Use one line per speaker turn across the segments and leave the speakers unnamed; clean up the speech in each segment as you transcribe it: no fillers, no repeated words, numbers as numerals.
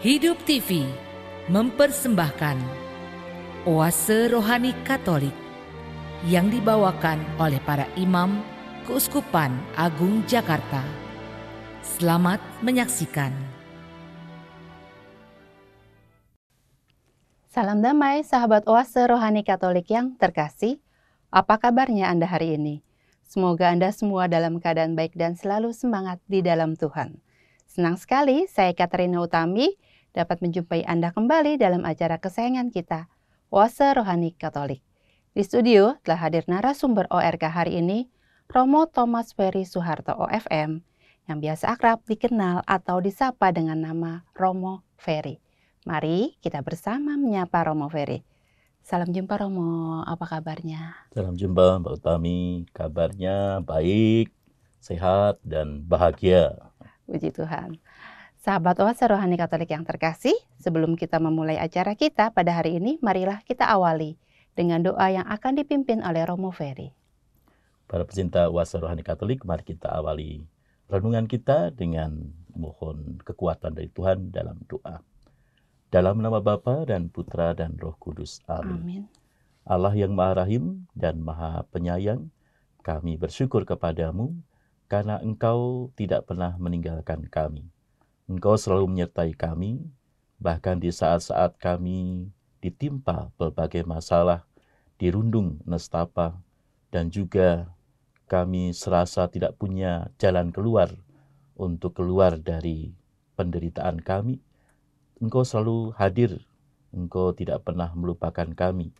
Hidup TV mempersembahkan Oase Rohani Katolik yang dibawakan oleh para imam Keuskupan Agung Jakarta. Selamat menyaksikan.
Salam damai sahabat Oase Rohani Katolik yang terkasih. Apa kabarnya Anda hari ini? Semoga Anda semua dalam keadaan baik dan selalu semangat di dalam Tuhan. Senang sekali saya Katerina Utami dapat menjumpai Anda kembali dalam acara kesayangan kita, Oase Rohani Katolik. Di studio telah hadir narasumber ORK hari ini, Romo Thomas Ferry Soeharto OFM, yang biasa akrab dikenal atau disapa dengan nama Romo Ferry. Mari kita bersama menyapa Romo Ferry. Salam jumpa Romo, apa kabarnya?
Salam jumpa Mbak Utami, kabarnya baik, sehat, dan bahagia.
Puji Tuhan. Sahabat Oase Rohani Katolik yang terkasih, sebelum kita memulai acara kita pada hari ini, marilah kita awali dengan doa yang akan dipimpin oleh Romo Ferry.
Para pecinta Oase Rohani Katolik, mari kita awali renungan kita dengan mohon kekuatan dari Tuhan dalam doa. Dalam nama Bapa dan Putra dan Roh Kudus. Amin.
Amin.
Allah yang Maha Rahim dan Maha Penyayang, kami bersyukur kepadamu karena Engkau tidak pernah meninggalkan kami. Engkau selalu menyertai kami, bahkan di saat-saat kami ditimpa berbagai masalah, dirundung nestapa, dan juga kami serasa tidak punya jalan keluar untuk keluar dari penderitaan kami. Engkau selalu hadir, Engkau tidak pernah melupakan kami,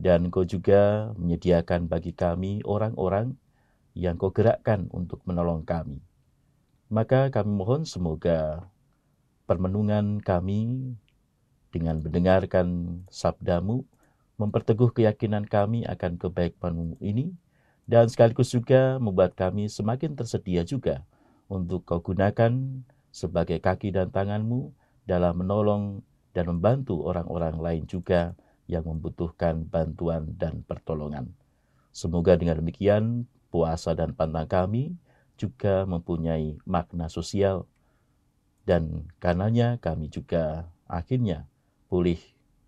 dan Engkau juga menyediakan bagi kami orang-orang yang Kau gerakkan untuk menolong kami. Maka kami mohon semoga permenungan kami dengan mendengarkan sabdamu memperteguh keyakinan kami akan kebaikan-Mu ini, dan sekaligus juga membuat kami semakin tersedia juga untuk Kau gunakan sebagai kaki dan tangan-Mu dalam menolong dan membantu orang-orang lain juga yang membutuhkan bantuan dan pertolongan. Semoga dengan demikian puasa dan pantang kami juga mempunyai makna sosial, dan karenanya kami juga akhirnya pulih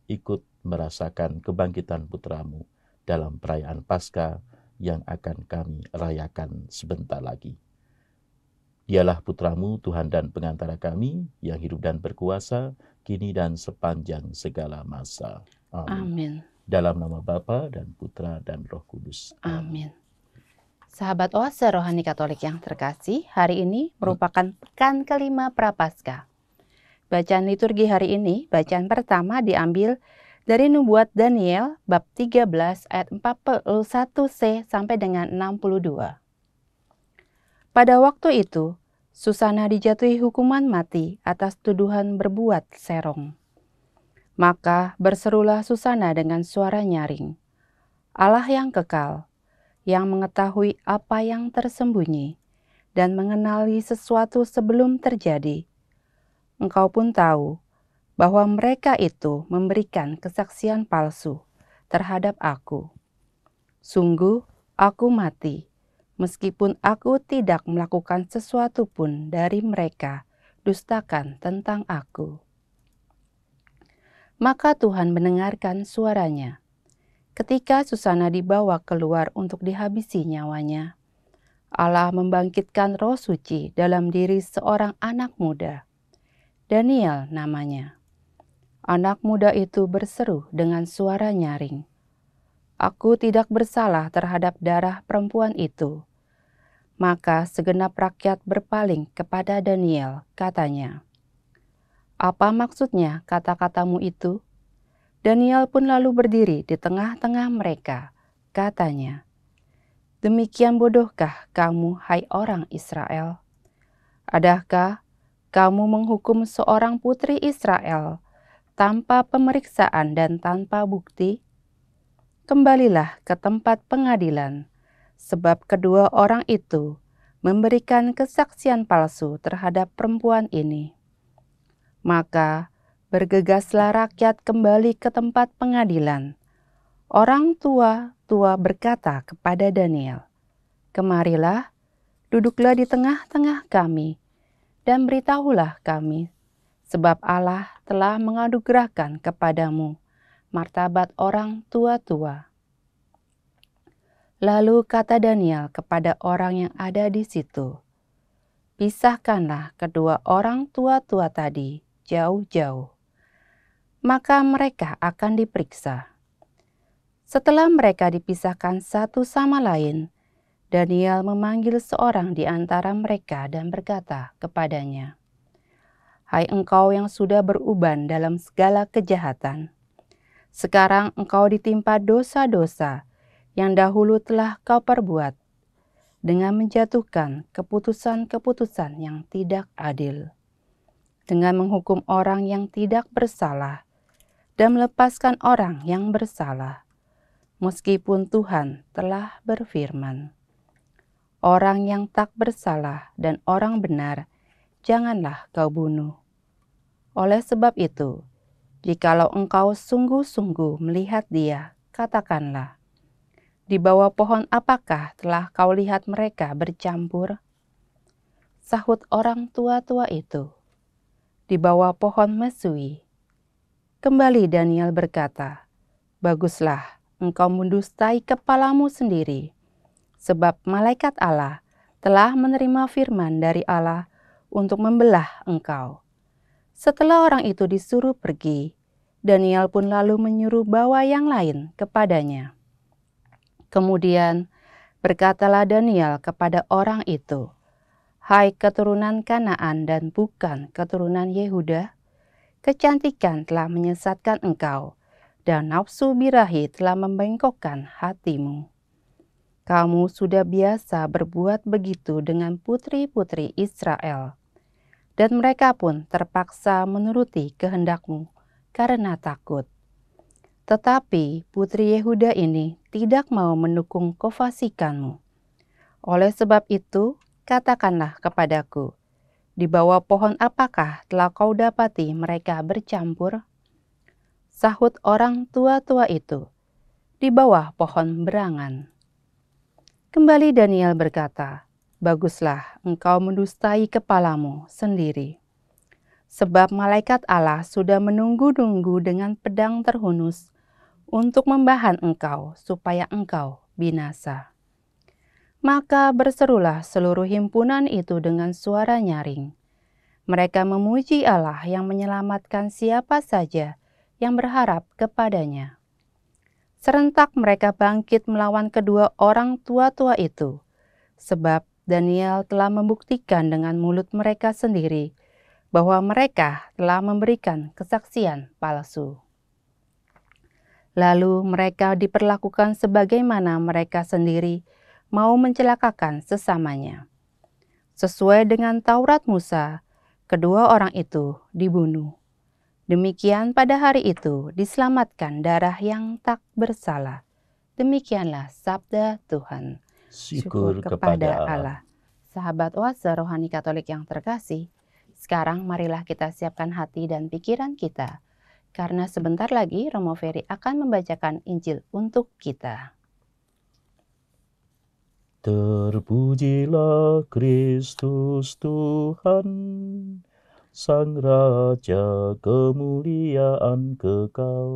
ikut merasakan kebangkitan putra-Mu dalam perayaan Paskah yang akan kami rayakan sebentar lagi. Dialah putra-Mu, Tuhan dan pengantara kami, yang hidup dan berkuasa, kini dan sepanjang segala masa. Amin.
Amin.
Dalam nama Bapa dan Putra dan Roh Kudus.
Amin. Sahabat Oase Rohani Katolik yang terkasih, hari ini merupakan pekan kelima Prapaskah. Bacaan liturgi hari ini, bacaan pertama diambil dari Nubuat Daniel bab 13 ayat 41c sampai dengan 62. Pada waktu itu, Susana dijatuhi hukuman mati atas tuduhan berbuat serong. Maka berserulah Susana dengan suara nyaring, Allah yang kekal, yang mengetahui apa yang tersembunyi dan mengenali sesuatu sebelum terjadi. Engkau pun tahu bahwa mereka itu memberikan kesaksian palsu terhadap aku. Sungguh aku mati, meskipun aku tidak melakukan sesuatu pun dari mereka dustakan tentang aku. Maka Tuhan mendengarkan suaranya. Ketika Susana dibawa keluar untuk dihabisi nyawanya, Allah membangkitkan Roh Suci dalam diri seorang anak muda. Daniel namanya. Anak muda itu berseru dengan suara nyaring, Aku tidak bersalah terhadap darah perempuan itu. Maka segenap rakyat berpaling kepada Daniel, katanya, Apa maksudnya kata-katamu itu? Daniel pun lalu berdiri di tengah-tengah mereka, katanya, Demikian bodohkah kamu, hai orang Israel? Adakah kamu menghukum seorang putri Israel tanpa pemeriksaan dan tanpa bukti? Kembalilah ke tempat pengadilan, sebab kedua orang itu memberikan kesaksian palsu terhadap perempuan ini. Maka bergegaslah rakyat kembali ke tempat pengadilan. Orang tua-tua berkata kepada Daniel, Kemarilah, duduklah di tengah-tengah kami, dan beritahulah kami sebab Allah telah menganugerahkan kepadamu martabat orang tua-tua. Lalu kata Daniel kepada orang yang ada di situ, pisahkanlah kedua orang tua-tua tadi jauh-jauh, maka mereka akan diperiksa. Setelah mereka dipisahkan satu sama lain, Daniel memanggil seorang di antara mereka dan berkata kepadanya, "Hai engkau yang sudah beruban dalam segala kejahatan, sekarang engkau ditimpa dosa-dosa yang dahulu telah kau perbuat, dengan menjatuhkan keputusan-keputusan yang tidak adil, dengan menghukum orang yang tidak bersalah, dan melepaskan orang yang bersalah, meskipun Tuhan telah berfirman, orang yang tak bersalah dan orang benar janganlah kau bunuh. Oleh sebab itu, jikalau engkau sungguh-sungguh melihat dia, katakanlah, di bawah pohon apakah telah kau lihat mereka bercampur?" Sahut orang tua-tua itu, "Di bawah pohon mesui." Kembali Daniel berkata, "Baguslah, engkau mendustai kepalamu sendiri, sebab malaikat Allah telah menerima firman dari Allah untuk membelah engkau." Setelah orang itu disuruh pergi, Daniel pun lalu menyuruh bawa yang lain kepadanya. Kemudian berkatalah Daniel kepada orang itu, "Hai keturunan Kanaan dan bukan keturunan Yehuda, kecantikan telah menyesatkan engkau, dan nafsu birahi telah membengkokkan hatimu. Kamu sudah biasa berbuat begitu dengan putri-putri Israel, dan mereka pun terpaksa menuruti kehendakmu karena takut. Tetapi putri Yehuda ini tidak mau mendukung kefasikanmu. Oleh sebab itu, katakanlah kepadaku, di bawah pohon apakah telah kau dapati mereka bercampur?" Sahut orang tua-tua itu, "Di bawah pohon berangan." Kembali Daniel berkata, "Baguslah engkau mendustai kepalamu sendiri. Sebab malaikat Allah sudah menunggu-nunggu dengan pedang terhunus untuk membahan engkau supaya engkau binasa." Maka berserulah seluruh himpunan itu dengan suara nyaring. Mereka memuji Allah yang menyelamatkan siapa saja yang berharap kepadanya. Serentak mereka bangkit melawan kedua orang tua-tua itu, sebab Daniel telah membuktikan dengan mulut mereka sendiri bahwa mereka telah memberikan kesaksian palsu. Lalu mereka diperlakukan sebagaimana mereka sendiri mau mencelakakan sesamanya. Sesuai dengan Taurat Musa, kedua orang itu dibunuh. Demikian pada hari itu diselamatkan darah yang tak bersalah. Demikianlah sabda Tuhan.
Syukur kepada Allah.
Sahabat Oase Rohani Katolik yang terkasih, sekarang marilah kita siapkan hati dan pikiran kita, karena sebentar lagi Romo Ferry akan membacakan Injil untuk kita.
Terpujilah Kristus Tuhan, Sang Raja kemuliaan kekal.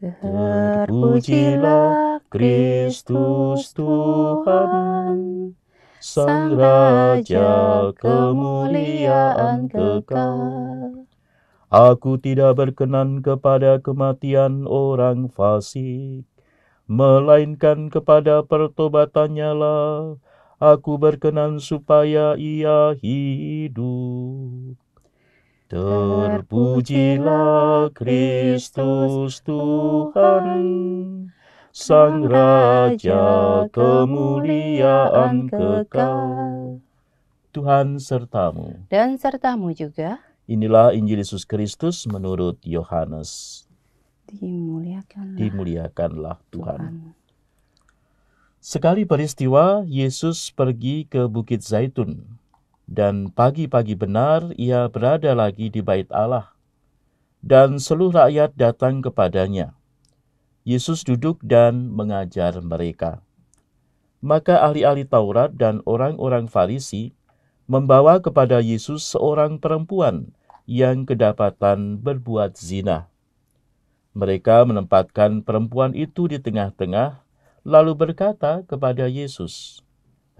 Terpujilah Kristus Tuhan, Sang Raja kemuliaan kekal. Aku tidak berkenan kepada kematian orang fasik, melainkan kepada pertobatannya lah aku berkenan supaya ia hidup. Terpujilah Kristus Tuhan, Sang Raja kemuliaan kekal. Tuhan sertamu.
Dan sertamu juga.
Inilah Injil Yesus Kristus menurut Yohanes.
Dimuliakanlah
Tuhan. Sekali peristiwa, Yesus pergi ke Bukit Zaitun, dan pagi-pagi benar ia berada lagi di Bait Allah, dan seluruh rakyat datang kepadanya. Yesus duduk dan mengajar mereka. Maka ahli-ahli Taurat dan orang-orang Farisi membawa kepada Yesus seorang perempuan yang kedapatan berbuat zina. Mereka menempatkan perempuan itu di tengah-tengah, lalu berkata kepada Yesus,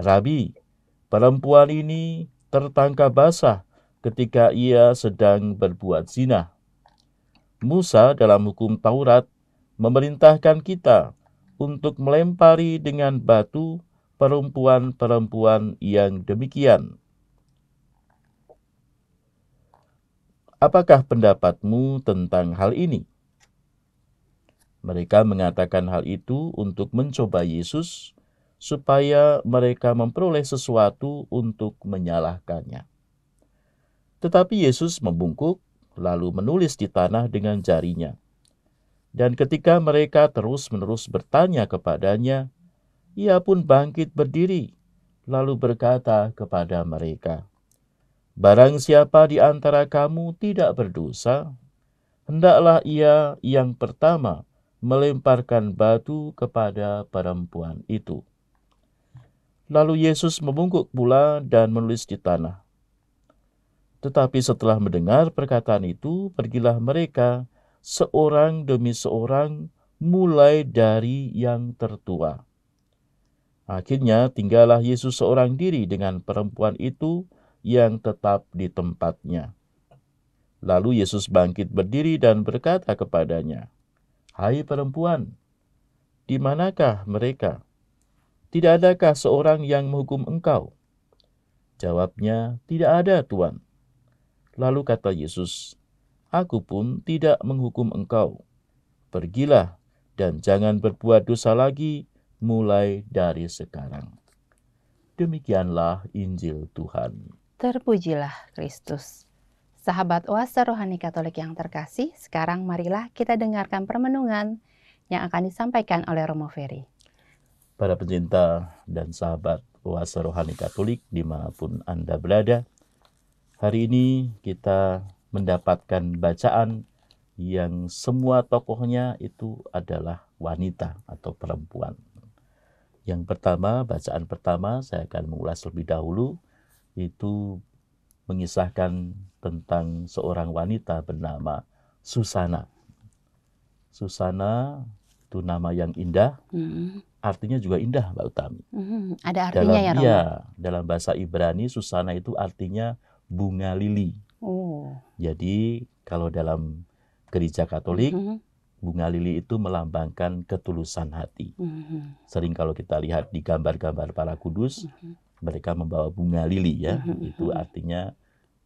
"Rabi, perempuan ini tertangkap basah ketika ia sedang berbuat zina. Musa dalam hukum Taurat memerintahkan kita untuk melempari dengan batu perempuan-perempuan yang demikian. Apakah pendapatmu tentang hal ini?" Mereka mengatakan hal itu untuk mencoba Yesus, supaya mereka memperoleh sesuatu untuk menyalahkannya. Tetapi Yesus membungkuk, lalu menulis di tanah dengan jarinya. Dan ketika mereka terus-menerus bertanya kepadanya, ia pun bangkit berdiri, lalu berkata kepada mereka, "Barang siapa di antara kamu tidak berdosa, hendaklah ia yang pertama melemparkan batu kepada perempuan itu." Lalu Yesus membungkuk pula dan menulis di tanah. Tetapi setelah mendengar perkataan itu, pergilah mereka seorang demi seorang, mulai dari yang tertua. Akhirnya tinggallah Yesus seorang diri dengan perempuan itu yang tetap di tempatnya. Lalu Yesus bangkit berdiri dan berkata kepadanya, "Hai perempuan, di manakah mereka? Tidak adakah seorang yang menghukum engkau?" Jawabnya, "Tidak ada, Tuan." Lalu kata Yesus, "Aku pun tidak menghukum engkau. Pergilah dan jangan berbuat dosa lagi mulai dari sekarang." Demikianlah Injil Tuhan.
Terpujilah Kristus. Sahabat Oase Rohani Katolik yang terkasih, sekarang marilah kita dengarkan permenungan yang akan disampaikan oleh Romo Ferry.
Para pencinta dan sahabat Oase Rohani Katolik dimanapun Anda berada, hari ini kita mendapatkan bacaan yang semua tokohnya itu adalah wanita atau perempuan. Yang pertama, bacaan pertama saya akan mengulas lebih dahulu, itu mengisahkan tentang seorang wanita bernama Susana. Susana itu nama yang indah, artinya juga indah, Mbak Utami.
Ada artinya ya, Romo?
Dalam bahasa Ibrani, Susana itu artinya bunga lili. Jadi kalau dalam gereja Katolik, bunga lili itu melambangkan ketulusan hati. Sering kalau kita lihat di gambar-gambar para kudus, mereka membawa bunga lili ya. Itu artinya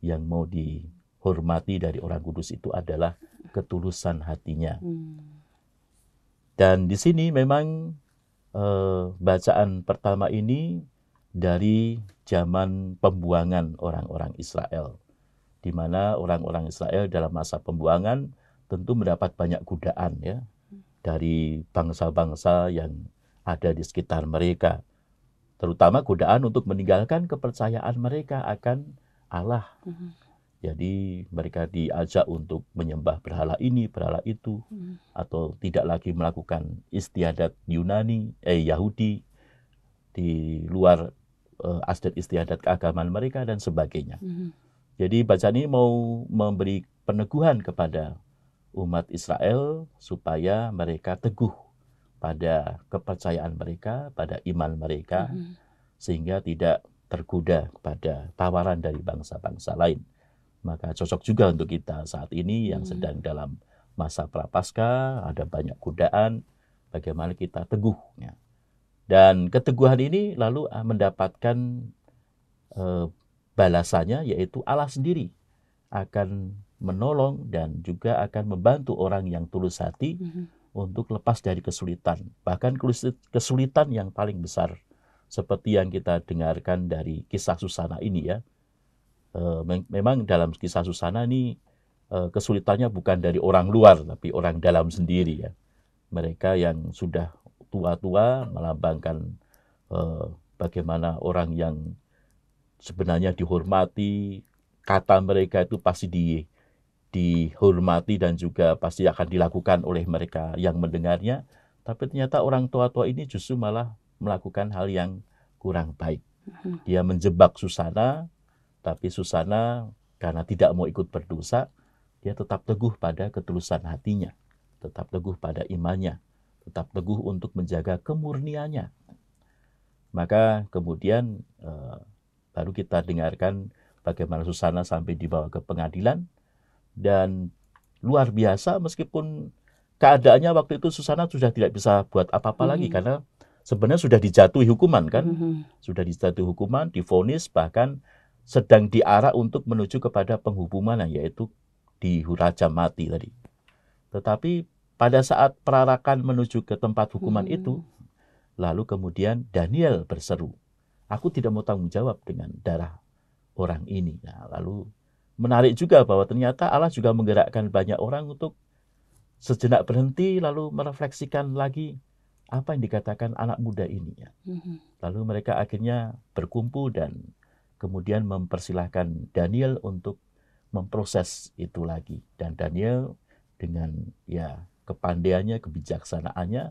yang mau dihormati dari orang kudus itu adalah ketulusan hatinya. Dan di sini memang bacaan pertama ini dari zaman pembuangan orang-orang Israel, di mana orang-orang Israel dalam masa pembuangan tentu mendapat banyak godaan ya dari bangsa-bangsa yang ada di sekitar mereka, terutama godaan untuk meninggalkan kepercayaan mereka akan Allah. Jadi mereka diajak untuk menyembah berhala ini, berhala itu, atau tidak lagi melakukan istiadat Yahudi di luar adat istiadat keagamaan mereka dan sebagainya. Jadi bacaan ini mau memberi peneguhan kepada umat Israel supaya mereka teguh pada kepercayaan mereka, pada iman mereka, sehingga tidak tergoda pada tawaran dari bangsa-bangsa lain. Maka cocok juga untuk kita saat ini yang sedang dalam masa prapaskah, ada banyak godaan, bagaimana kita teguh. Ya. Dan keteguhan ini lalu mendapatkan balasannya, yaitu Allah sendiri akan menolong dan juga akan membantu orang yang tulus hati untuk lepas dari kesulitan. Bahkan kesulitan yang paling besar, seperti yang kita dengarkan dari kisah Susana ini ya. Memang dalam kisah Susana ini kesulitannya bukan dari orang luar, tapi orang dalam sendiri ya. Mereka yang sudah tua-tua melambangkan bagaimana orang yang sebenarnya dihormati, kata mereka itu pasti dihormati dan juga pasti akan dilakukan oleh mereka yang mendengarnya. Tapi ternyata orang tua-tua ini justru malah melakukan hal yang kurang baik. Dia menjebak Susana Tapi Susana karena tidak mau ikut berdosa, dia tetap teguh pada ketulusan hatinya, tetap teguh pada imannya, tetap teguh untuk menjaga kemurniannya. Maka kemudian baru kita dengarkan bagaimana Susana sampai dibawa ke pengadilan, dan luar biasa meskipun keadaannya waktu itu Susana sudah tidak bisa buat apa-apa lagi karena sebenarnya sudah dijatuhi hukuman kan, sudah dijatuhi hukuman, divonis, bahkan sedang diarah untuk menuju kepada penghukuman, yaitu dihurajam mati tadi. Tetapi pada saat perarakan menuju ke tempat hukuman itu, lalu kemudian Daniel berseru, aku tidak mau tanggung jawab dengan darah orang ini. Nah, lalu menarik juga bahwa ternyata Allah juga menggerakkan banyak orang untuk sejenak berhenti lalu merefleksikan lagi apa yang dikatakan anak muda ini. Lalu mereka akhirnya berkumpul dan kemudian mempersilahkan Daniel untuk memproses itu lagi. Dan Daniel dengan kepandaiannya, kebijaksanaannya,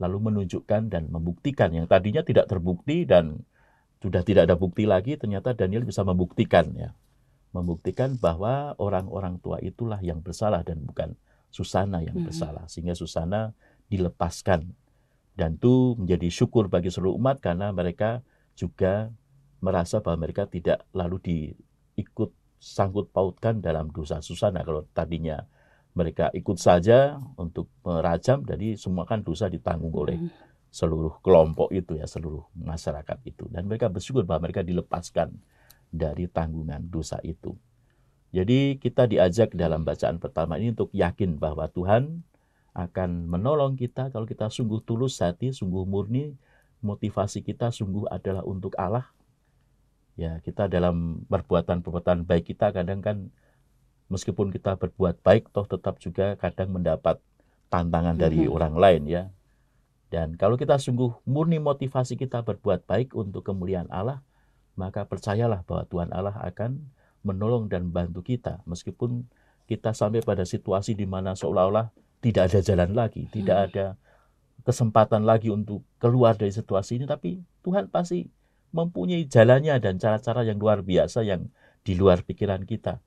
lalu menunjukkan dan membuktikan yang tadinya tidak terbukti dan sudah tidak ada bukti lagi, ternyata Daniel bisa membuktikan bahwa orang-orang tua itulah yang bersalah dan bukan Susana yang bersalah, sehingga Susana dilepaskan. Dan itu menjadi syukur bagi seluruh umat karena mereka juga merasa bahwa mereka tidak lalu diikut sangkut pautkan dalam dosa Susana. Kalau tadinya mereka ikut saja untuk merajam, jadi semua kan dosa ditanggung oleh seluruh kelompok itu seluruh masyarakat itu. Dan mereka bersyukur bahwa mereka dilepaskan dari tanggungan dosa itu. Jadi kita diajak dalam bacaan pertama ini untuk yakin bahwa Tuhan akan menolong kita kalau kita sungguh tulus hati, sungguh murni, motivasi kita sungguh adalah untuk Allah. Ya, kita dalam perbuatan-perbuatan baik kita kadang kan meskipun kita berbuat baik toh tetap juga kadang mendapat tantangan dari orang lain ya. Dan kalau kita sungguh murni motivasi kita berbuat baik untuk kemuliaan Allah, maka percayalah bahwa Tuhan Allah akan menolong dan bantu kita. Meskipun kita sampai pada situasi di mana seolah-olah tidak ada jalan lagi, tidak ada kesempatan lagi untuk keluar dari situasi ini, tapi Tuhan pasti mempunyai jalannya dan cara-cara yang luar biasa yang di luar pikiran kita.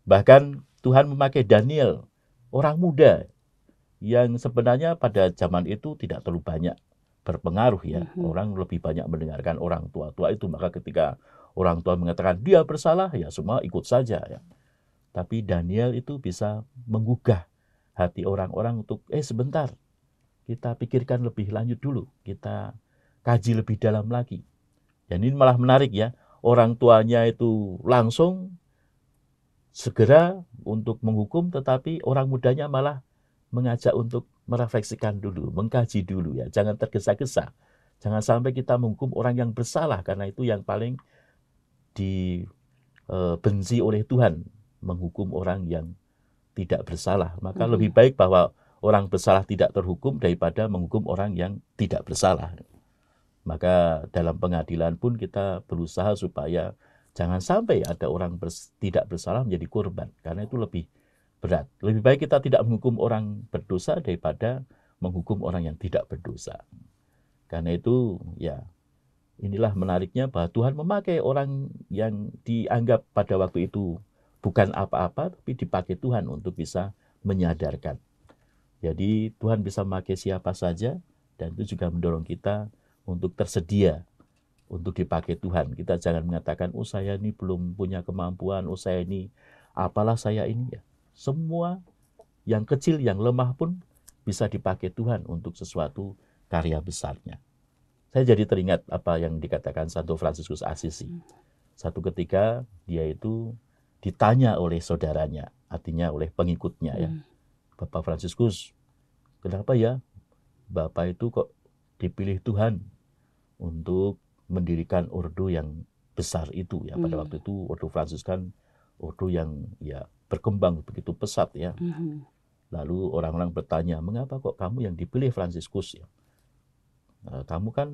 Bahkan Tuhan memakai Daniel, orang muda, yang sebenarnya pada zaman itu tidak terlalu banyak berpengaruh ya. Orang lebih banyak mendengarkan orang tua-tua itu. Maka ketika orang tua mengatakan dia bersalah, ya semua ikut saja ya. Tapi Daniel itu bisa menggugah hati orang-orang untuk sebentar, kita pikirkan lebih lanjut dulu, kita kaji lebih dalam lagi. Dan ini malah menarik ya, orang tuanya itu langsung segera untuk menghukum, tetapi orang mudanya malah mengajak untuk merefleksikan dulu, mengkaji dulu ya. Jangan tergesa-gesa. Jangan sampai kita menghukum orang yang bersalah, karena itu yang paling dibenci oleh Tuhan, menghukum orang yang tidak bersalah. Maka lebih baik bahwa orang bersalah tidak terhukum daripada menghukum orang yang tidak bersalah. Maka dalam pengadilan pun kita berusaha supaya jangan sampai ada orang tidak bersalah menjadi korban, karena itu lebih berat. Lebih baik kita tidak menghukum orang berdosa daripada menghukum orang yang tidak berdosa. Karena itu ya, inilah menariknya bahwa Tuhan memakai orang yang dianggap pada waktu itu bukan apa-apa, tapi dipakai Tuhan untuk bisa menyadarkan. Jadi Tuhan bisa memakai siapa saja, dan itu juga mendorong kita untuk tersedia untuk dipakai Tuhan. Kita jangan mengatakan, oh saya ini belum punya kemampuan, oh saya ini apalah saya ini ya. Semua yang kecil, yang lemah pun bisa dipakai Tuhan untuk sesuatu karya besarnya. Saya jadi teringat apa yang dikatakan Santo Fransiskus Assisi. Satu ketika dia itu ditanya oleh saudaranya, artinya oleh pengikutnya ya. Bapak Fransiskus, kenapa ya Bapak itu kok dipilih Tuhan untuk mendirikan ordo yang besar itu ya. Pada waktu itu ordo Fransiskan ordo yang ya berkembang begitu pesat ya. Lalu orang-orang bertanya, mengapa kok kamu yang dipilih Fransiskus ya? Kamu kan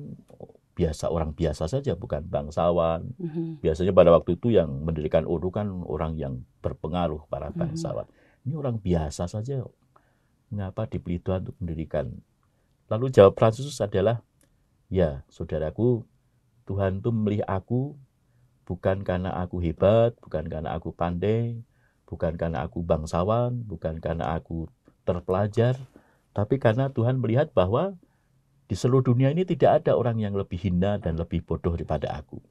orang biasa saja, bukan bangsawan. Biasanya pada waktu itu yang mendirikan ordo kan orang yang berpengaruh, para bangsawan. Ini orang biasa saja, mengapa dipilih Tuhan untuk mendirikan? Lalu jawab Fransiskus adalah, ya saudaraku, Tuhan itu memilih aku bukan karena aku hebat, bukan karena aku pandai, bukan karena aku bangsawan, bukan karena aku terpelajar, tapi karena Tuhan melihat bahwa di seluruh dunia ini tidak ada orang yang lebih hina dan lebih bodoh daripada aku.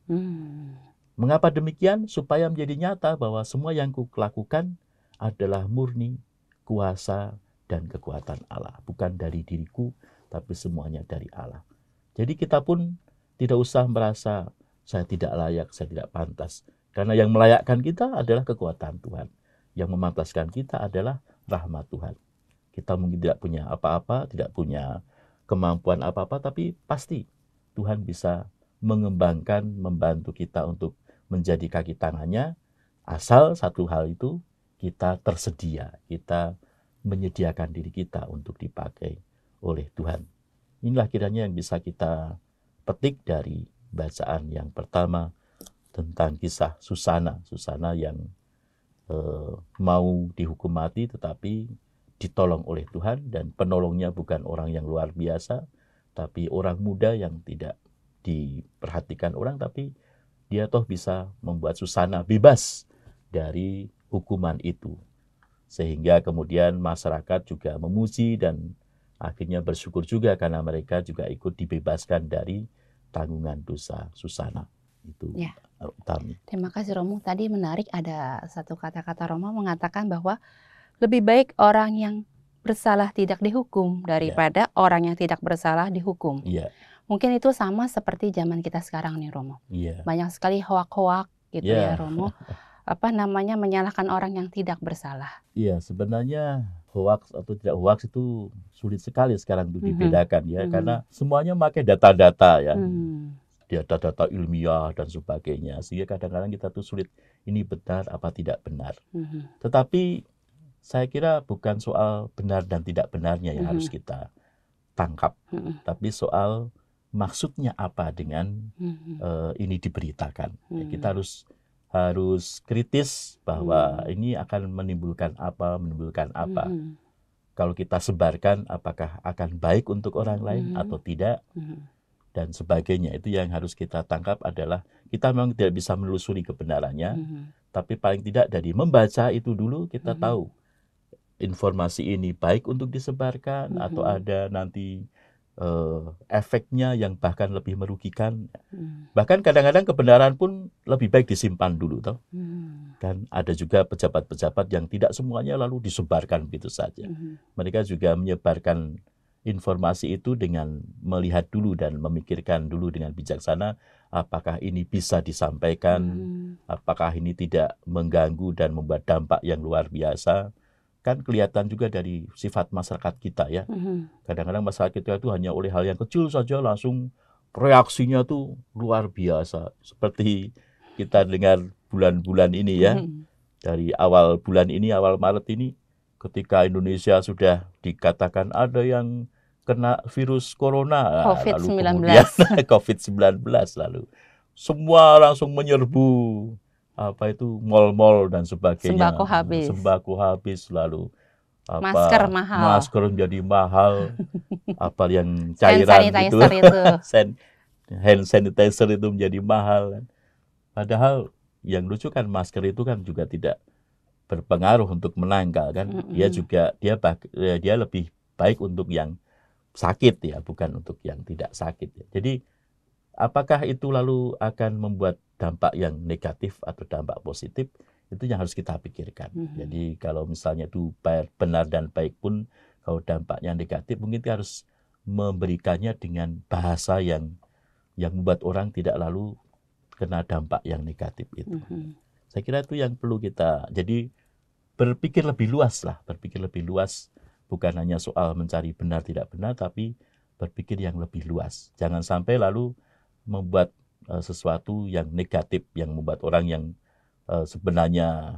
Mengapa demikian? Supaya menjadi nyata bahwa semua yang kulakukan adalah murni kuasa dan kekuatan Allah. Bukan dari diriku, tapi semuanya dari Allah. Jadi kita pun tidak usah merasa saya tidak layak, saya tidak pantas. Karena yang melayakkan kita adalah kekuatan Tuhan. Yang memantaskan kita adalah rahmat Tuhan. Kita mungkin tidak punya apa-apa, tidak punya kemampuan apa-apa, tapi pasti Tuhan bisa mengembangkan, membantu kita untuk menjadi kaki tangannya, asal satu hal itu kita tersedia, kita menyediakan diri kita untuk dipakai oleh Tuhan. Inilah kiranya yang bisa kita petik dari bacaan yang pertama tentang kisah Susana. Susana yang mau dihukum mati tetapi ditolong oleh Tuhan, dan penolongnya bukan orang yang luar biasa, tapi orang muda yang tidak diperhatikan orang, tapi dia toh bisa membuat Susana bebas dari hukuman itu. Sehingga kemudian masyarakat juga memuji dan akhirnya bersyukur juga karena mereka juga ikut dibebaskan dari tanggungan dosa Susana. Itu ya. Utami.
Terima kasih Romo. Tadi menarik, ada satu kata-kata Romo mengatakan bahwa lebih baik orang yang bersalah tidak dihukum daripada orang yang tidak bersalah dihukum. Mungkin itu sama seperti zaman kita sekarang nih Romo. Banyak sekali hoak-hoak gitu ya Romo. Menyalahkan orang yang tidak bersalah.
Iya, sebenarnya hoax atau tidak hoax itu sulit sekali sekarang untuk dibedakan ya, karena semuanya pakai data-data ya. Data-data ilmiah dan sebagainya, sehingga kadang-kadang kita tuh sulit ini benar apa tidak benar. Tetapi saya kira bukan soal benar dan tidak benarnya yang harus kita tangkap, tapi soal maksudnya apa dengan ini diberitakan. Kita harus kritis bahwa ini akan menimbulkan apa. Kalau kita sebarkan, apakah akan baik untuk orang lain atau tidak, dan sebagainya. Itu yang harus kita tangkap adalah kita memang tidak bisa menelusuri kebenarannya, tapi paling tidak dari membaca itu dulu kita tahu informasi ini baik untuk disebarkan atau ada nanti efeknya yang bahkan lebih merugikan. Bahkan kadang-kadang kebenaran pun lebih baik disimpan dulu toh. Dan ada juga pejabat-pejabat yang tidak semuanya lalu disebarkan begitu saja. Mereka juga menyebarkan informasi itu dengan melihat dulu dan memikirkan dulu dengan bijaksana, apakah ini bisa disampaikan, apakah ini tidak mengganggu dan membuat dampak yang luar biasa. Kan kelihatan juga dari sifat masyarakat kita ya. Kadang-kadang masyarakat kita itu hanya oleh hal yang kecil saja langsung reaksinya tuh luar biasa. Seperti kita dengar bulan-bulan ini ya. Dari awal bulan ini, awal Maret ini, ketika Indonesia sudah dikatakan ada yang kena virus corona,
COVID-19.
COVID-19 lalu semua langsung menyerbu mal-mal dan sebagainya. Sembako habis lalu masker menjadi mahal, apa yang cairan itu hand sanitizer itu menjadi mahal. Padahal yang lucu kan masker itu kan juga tidak berpengaruh untuk menangkal kan. Dia lebih baik untuk yang sakit ya, bukan untuk yang tidak sakit ya. Jadi apakah itu lalu akan membuat dampak yang negatif atau dampak positif, itu yang harus kita pikirkan. Jadi kalau misalnya itu benar dan baik pun, kalau dampaknya negatif mungkin kita harus memberikannya dengan bahasa yang membuat orang tidak lalu kena dampak yang negatif itu. Saya kira itu yang perlu kita, jadi berpikir lebih luas lah, bukan hanya soal mencari benar tidak benar, tapi berpikir yang lebih luas. Jangan sampai lalu membuat sesuatu yang negatif yang membuat orang yang sebenarnya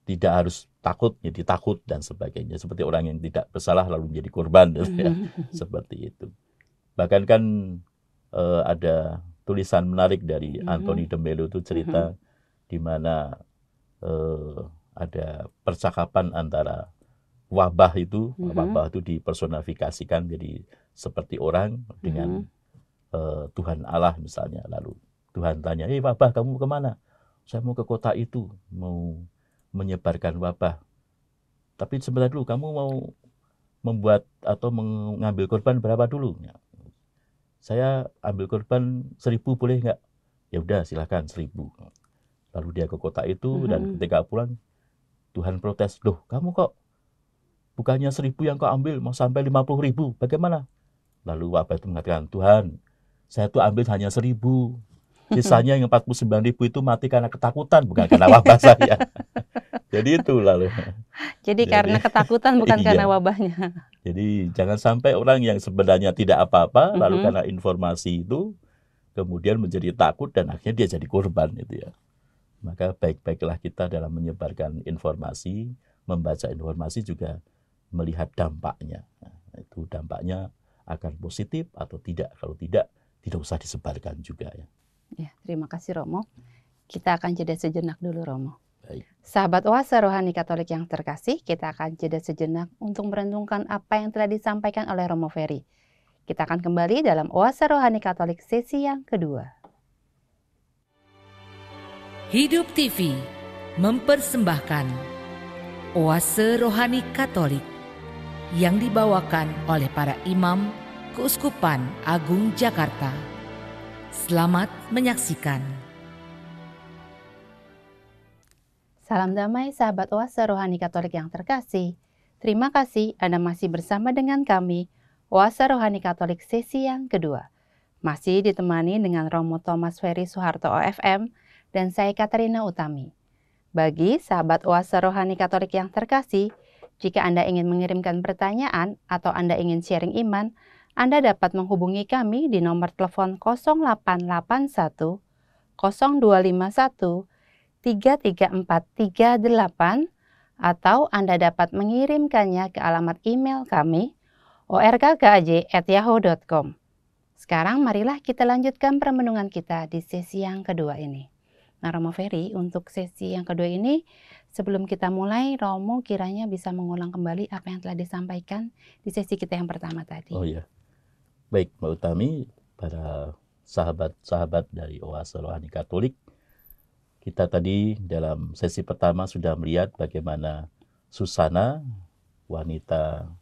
tidak harus takut jadi takut dan sebagainya, seperti orang yang tidak bersalah lalu menjadi korban seperti itu. Bahkan kan ada tulisan menarik dari Anthony de Mello itu cerita di mana ada percakapan antara wabah itu dipersonifikasikan jadi seperti orang dengan Tuhan Allah misalnya, lalu Tuhan tanya, wabah kamu kemana? Saya mau ke kota itu, mau menyebarkan wabah. Tapi sebentar dulu, kamu mau membuat atau mengambil korban berapa dulu? Saya ambil korban 1.000 boleh nggak? Ya udah silakan 1.000. Lalu dia ke kota itu dan ketika pulang, Tuhan protes, loh kamu kok bukannya 1.000 yang kau ambil, mau sampai 50.000, bagaimana? Lalu wabah itu mengatakan, Tuhan, saya tuh ambil hanya 1.000. Sisanya yang 49.000 itu mati karena ketakutan, bukan karena wabah saya. Jadi itu lalu.
Jadi karena ketakutan bukan karena wabahnya.
Jadi jangan sampai orang yang sebenarnya tidak apa-apa, lalu karena informasi itu, kemudian menjadi takut dan akhirnya dia jadi korban itu ya. Maka baik-baiklah kita dalam menyebarkan informasi, membaca informasi juga melihat dampaknya. Nah, itu dampaknya akan positif atau tidak. Kalau tidak usah disebarkan juga ya.
Ya, terima kasih Romo. Kita akan jeda sejenak dulu Romo.
Baik.
Sahabat Oase Rohani Katolik yang terkasih, kita akan jeda sejenak untuk merenungkan apa yang telah disampaikan oleh Romo Ferry. Kita akan kembali dalam Oase Rohani Katolik sesi yang kedua.
Hidup TV mempersembahkan Oase Rohani Katolik yang dibawakan oleh para imam Keuskupan Agung Jakarta. Selamat menyaksikan.
Salam damai sahabat Oase Rohani Katolik yang terkasih. Terima kasih Anda masih bersama dengan kami, Oase Rohani Katolik sesi yang kedua. Masih ditemani dengan Romo Thomas Ferry Soeharto OFM dan saya Katarina Utami. Bagi sahabat Oase Rohani Katolik yang terkasih, jika Anda ingin mengirimkan pertanyaan atau Anda ingin sharing iman, Anda dapat menghubungi kami di nomor telepon 0881 0251 33438 atau Anda dapat mengirimkannya ke alamat email kami orkkaj@yahoo.com. Sekarang marilah kita lanjutkan permenungan kita di sesi yang kedua ini. Nah Romo Ferry, untuk sesi yang kedua ini sebelum kita mulai, Romo kiranya bisa mengulang kembali apa yang telah disampaikan di sesi kita yang pertama tadi.
Oh ya, baik Mbak Utami, para sahabat-sahabat dari Oase Rohani Katolik, kita tadi dalam sesi pertama sudah melihat bagaimana Susana, wanita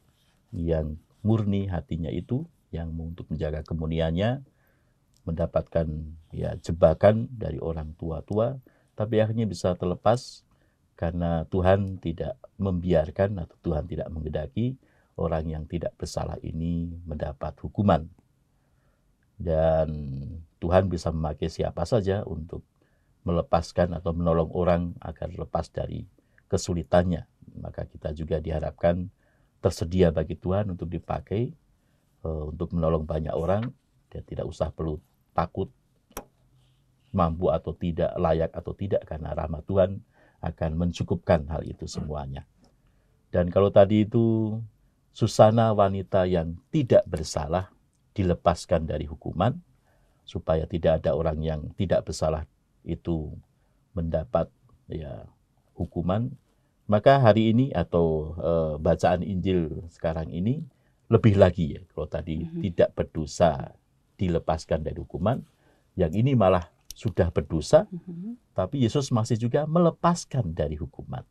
yang murni hatinya itu, yang untuk menjaga kemuniannya, mendapatkan ya jebakan dari orang tua-tua, tapi akhirnya bisa terlepas karena Tuhan tidak membiarkan atau Tuhan tidak menghendaki orang yang tidak bersalah ini mendapat hukuman. Dan Tuhan bisa memakai siapa saja untuk melepaskan atau menolong orang agar lepas dari kesulitannya. Maka kita juga diharapkan tersedia bagi Tuhan untuk dipakai untuk menolong banyak orang. Dia tidak usah perlu takut mampu atau tidak, layak atau tidak, karena rahmat Tuhan akan mencukupkan hal itu semuanya. Dan kalau tadi itu Susana, wanita yang tidak bersalah, dilepaskan dari hukuman supaya tidak ada orang yang tidak bersalah itu mendapat ya hukuman. Maka hari ini atau bacaan Injil sekarang ini lebih lagi ya, kalau tadi tidak berdosa dilepaskan dari hukuman, yang ini malah sudah berdosa, tapi Yesus masih juga melepaskan dari hukuman.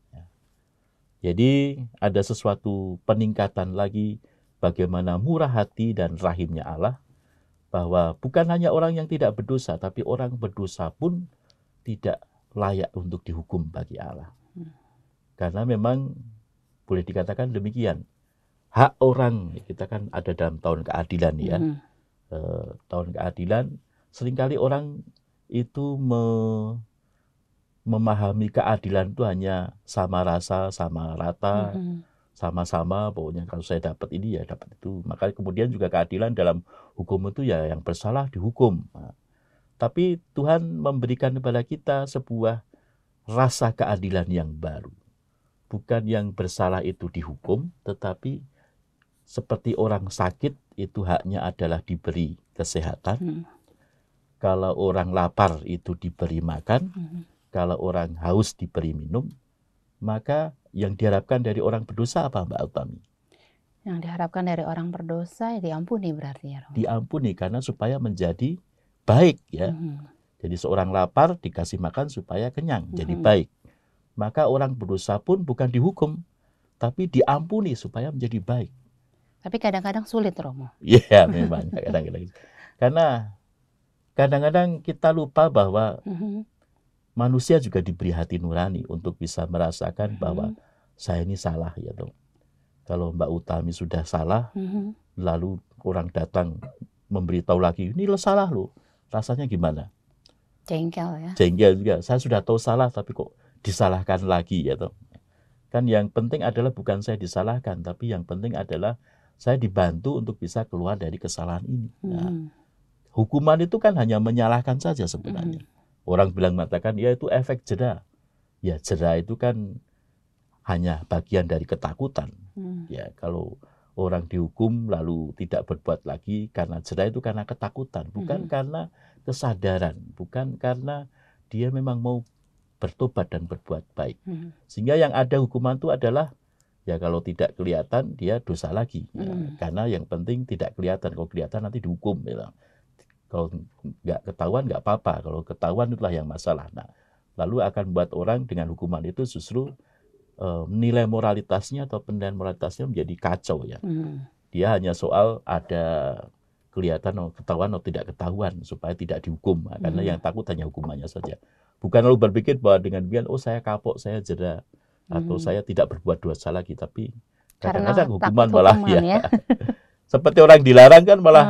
Jadi ada sesuatu peningkatan lagi bagaimana murah hati dan rahimnya Allah, bahwa bukan hanya orang yang tidak berdosa, tapi orang berdosa pun tidak layak untuk dihukum bagi Allah. Karena memang boleh dikatakan demikian. Hak orang, kita kan ada dalam tahun keadilan ya. Tahun keadilan, seringkali orang itu memahami keadilan itu hanya sama rasa, sama rata, sama-sama, pokoknya kalau saya dapat ini ya dapat itu. Maka kemudian juga keadilan dalam hukum itu ya yang bersalah dihukum. Nah, tapi Tuhan memberikan kepada kita sebuah rasa keadilan yang baru. Bukan yang bersalah itu dihukum, tetapi seperti orang sakit itu haknya adalah diberi kesehatan. Kalau orang lapar itu diberi makan. Kalau orang haus diberi minum. Maka yang diharapkan dari orang berdosa apa Mbak Utami?
Yang diharapkan dari orang berdosa ya diampuni berarti ya Romo.
Diampuni karena supaya menjadi baik ya. Jadi seorang lapar dikasih makan supaya kenyang, jadi
Mhm.
baik. Maka orang berdosa pun bukan dihukum, tapi diampuni supaya menjadi baik.
Tapi kadang-kadang sulit, Romo.
Iya, memang kadang-kadang. Karena kadang-kadang kita lupa bahwa
Mhm.
manusia juga diberi hati nurani untuk bisa merasakan bahwa
Mhm.
saya ini salah ya toh. Kalau Mbak Utami sudah salah,
Mhm.
lalu orang datang memberitahu lagi, ini lo salah lo. Rasanya gimana?
Jengkel ya.
Jengkel juga. Saya sudah tahu salah tapi kok disalahkan lagi ya toh. Kan yang penting adalah bukan saya disalahkan, tapi yang penting adalah saya dibantu untuk bisa keluar dari kesalahan ini. Nah,
Mhm.
hukuman itu kan hanya menyalahkan saja sebenarnya.
Mhm.
Orang bilang mengatakan ya itu efek jera. Ya jera itu kan hanya bagian dari ketakutan.
Mhm.
Ya kalau orang dihukum lalu tidak berbuat lagi karena jera itu karena ketakutan, bukan karena kesadaran, bukan karena dia memang mau bertobat dan berbuat baik. Sehingga yang ada hukuman itu adalah ya kalau tidak kelihatan dia dosa lagi. Ya, karena yang penting tidak kelihatan. Kalau kelihatan nanti dihukum. Ya. Kalau nggak ketahuan nggak apa-apa. Kalau ketahuan itulah yang masalah. Nah, lalu akan buat orang dengan hukuman itu justru nilai moralitasnya atau penilaian moralitasnya menjadi kacau ya. Dia hanya soal ada kelihatan ketahuan atau tidak ketahuan supaya tidak dihukum. Nah, karena yang takut hanya hukumannya saja. Bukan lalu berpikir bahwa dengan demikian oh saya kapok, saya jera atau saya tidak berbuat dosa lagi, tapi kadang-kadang hukuman malah ya. Seperti orang dilarang kan malah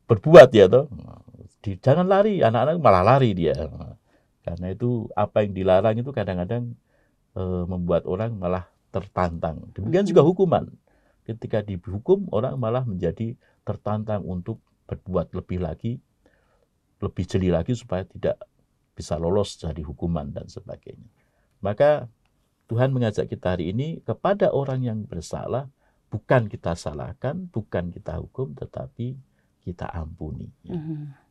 berbuat ya toh. Jangan lari, anak-anak malah lari dia. Karena itu apa yang dilarang itu kadang-kadang membuat orang malah tertantang. Demikian juga hukuman. Ketika dihukum orang malah menjadi tertantang untuk berbuat lebih lagi, lebih jeli lagi supaya tidak bisa lolos dari hukuman dan sebagainya. Maka Tuhan mengajak kita hari ini kepada orang yang bersalah, bukan kita salahkan, bukan kita hukum, tetapi kita ampuni.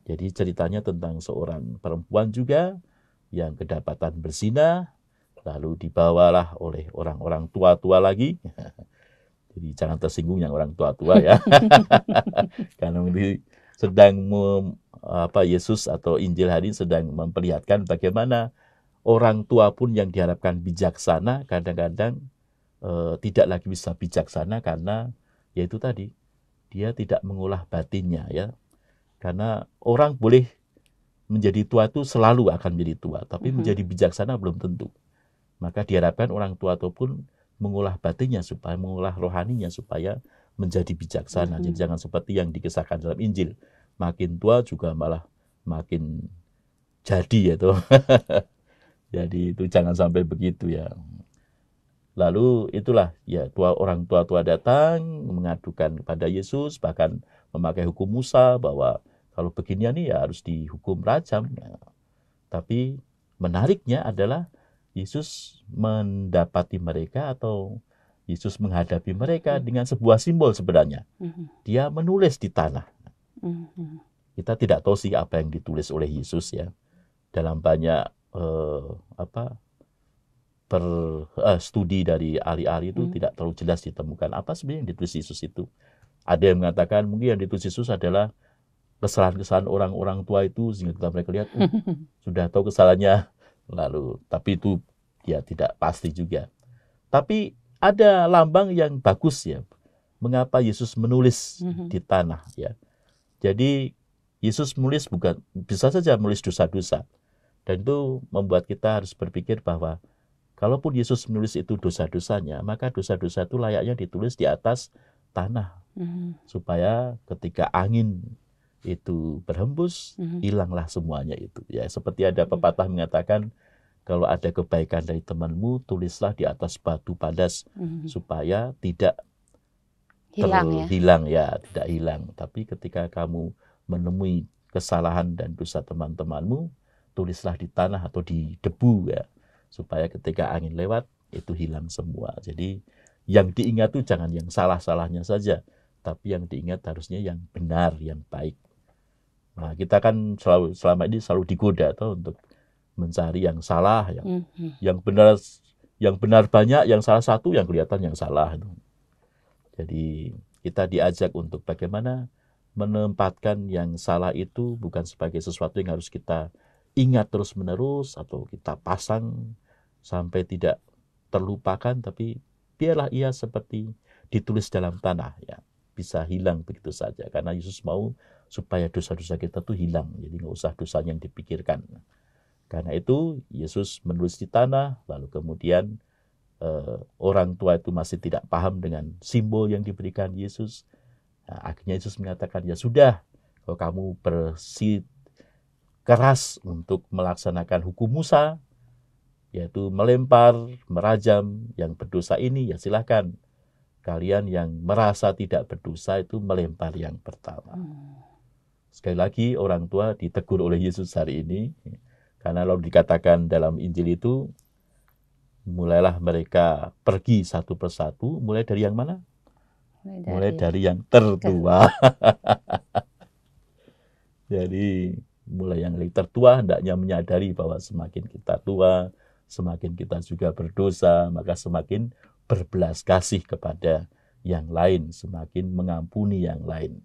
Jadi ceritanya tentang seorang perempuan juga yang kedapatan berzina, lalu dibawalah oleh orang-orang tua-tua lagi. Jadi jangan tersinggung yang orang tua-tua ya. Karena ini sedang Yesus atau Injil hari ini sedang memperlihatkan bagaimana orang tua pun yang diharapkan bijaksana kadang-kadang tidak lagi bisa bijaksana karena yaitu tadi dia tidak mengolah batinnya ya. Karena orang boleh menjadi tua itu selalu akan menjadi tua, tapi menjadi bijaksana belum tentu. Maka diharapkan orang tua itu pun mengolah batinnya supaya mengolah rohaninya supaya menjadi bijaksana. Jadi jangan seperti yang dikisahkan dalam Injil. Makin tua juga malah makin jadi ya toh. Jadi itu jangan sampai begitu ya. Lalu itulah ya orang tua-tua datang mengadukan kepada Yesus, bahkan memakai hukum Musa bahwa kalau beginian nih ya harus dihukum rajam. Ya. Tapi menariknya adalah Yesus mendapati mereka atau Yesus menghadapi mereka dengan sebuah simbol sebenarnya. Dia menulis di tanah. Kita tidak tahu sih apa yang ditulis oleh Yesus ya. Dalam banyak studi dari ahli-ahli itu tidak terlalu jelas ditemukan apa sebenarnya yang ditulis Yesus itu. Ada yang mengatakan mungkin yang ditulis Yesus adalah kesalahan-kesalahan orang-orang tua itu sehingga kita mereka lihat sudah tahu kesalahannya lalu tapi itu ya tidak pasti juga. Tapi ada lambang yang bagus ya. Mengapa Yesus menulis di tanah ya. Jadi Yesus menulis bukan bisa saja menulis dosa-dosa. Dan itu membuat kita harus berpikir bahwa kalaupun Yesus menulis itu dosa-dosanya, maka dosa-dosa itu layaknya ditulis di atas tanah. Supaya ketika angin itu berhembus, hilanglah semuanya itu. Ya, seperti ada pepatah mengatakan, kalau ada kebaikan dari temanmu, tulislah di atas batu padas supaya tidak hilang ya, tidak hilang. Tapi ketika kamu menemui kesalahan dan dosa teman-temanmu, tulislah di tanah atau di debu ya, supaya ketika angin lewat itu hilang semua. Jadi yang diingat itu jangan yang salah-salahnya saja, tapi yang diingat harusnya yang benar, yang baik. Nah, kita kan selama ini selalu digoda tuh untuk mencari yang salah, yang benar banyak, yang salah satu yang kelihatan yang salah. Jadi kita diajak untuk bagaimana menempatkan yang salah itu bukan sebagai sesuatu yang harus kita ingat terus-menerus atau kita pasang sampai tidak terlupakan, tapi biarlah ia seperti ditulis dalam tanah, ya, bisa hilang begitu saja. Karena Yesus mau supaya dosa-dosa kita tuh hilang, jadi nggak usah dosanya yang dipikirkan. Karena itu Yesus menulis di tanah, lalu kemudian orang tua itu masih tidak paham dengan simbol yang diberikan Yesus. Nah, akhirnya Yesus mengatakan, ya sudah, kalau kamu bersih keras untuk melaksanakan hukum Musa, yaitu melempar, merajam yang berdosa ini, ya silahkan. Kalian yang merasa tidak berdosa itu melempar yang pertama. Sekali lagi, orang tua ditegur oleh Yesus hari ini, karena lalu dikatakan dalam Injil itu, mulailah mereka pergi satu persatu, mulai dari yang mana? Mulai dari yang tertua. Jadi mulai yang tertua hendaknya menyadari bahwa semakin kita tua, semakin kita juga berdosa, maka semakin berbelas kasih kepada yang lain, semakin mengampuni yang lain.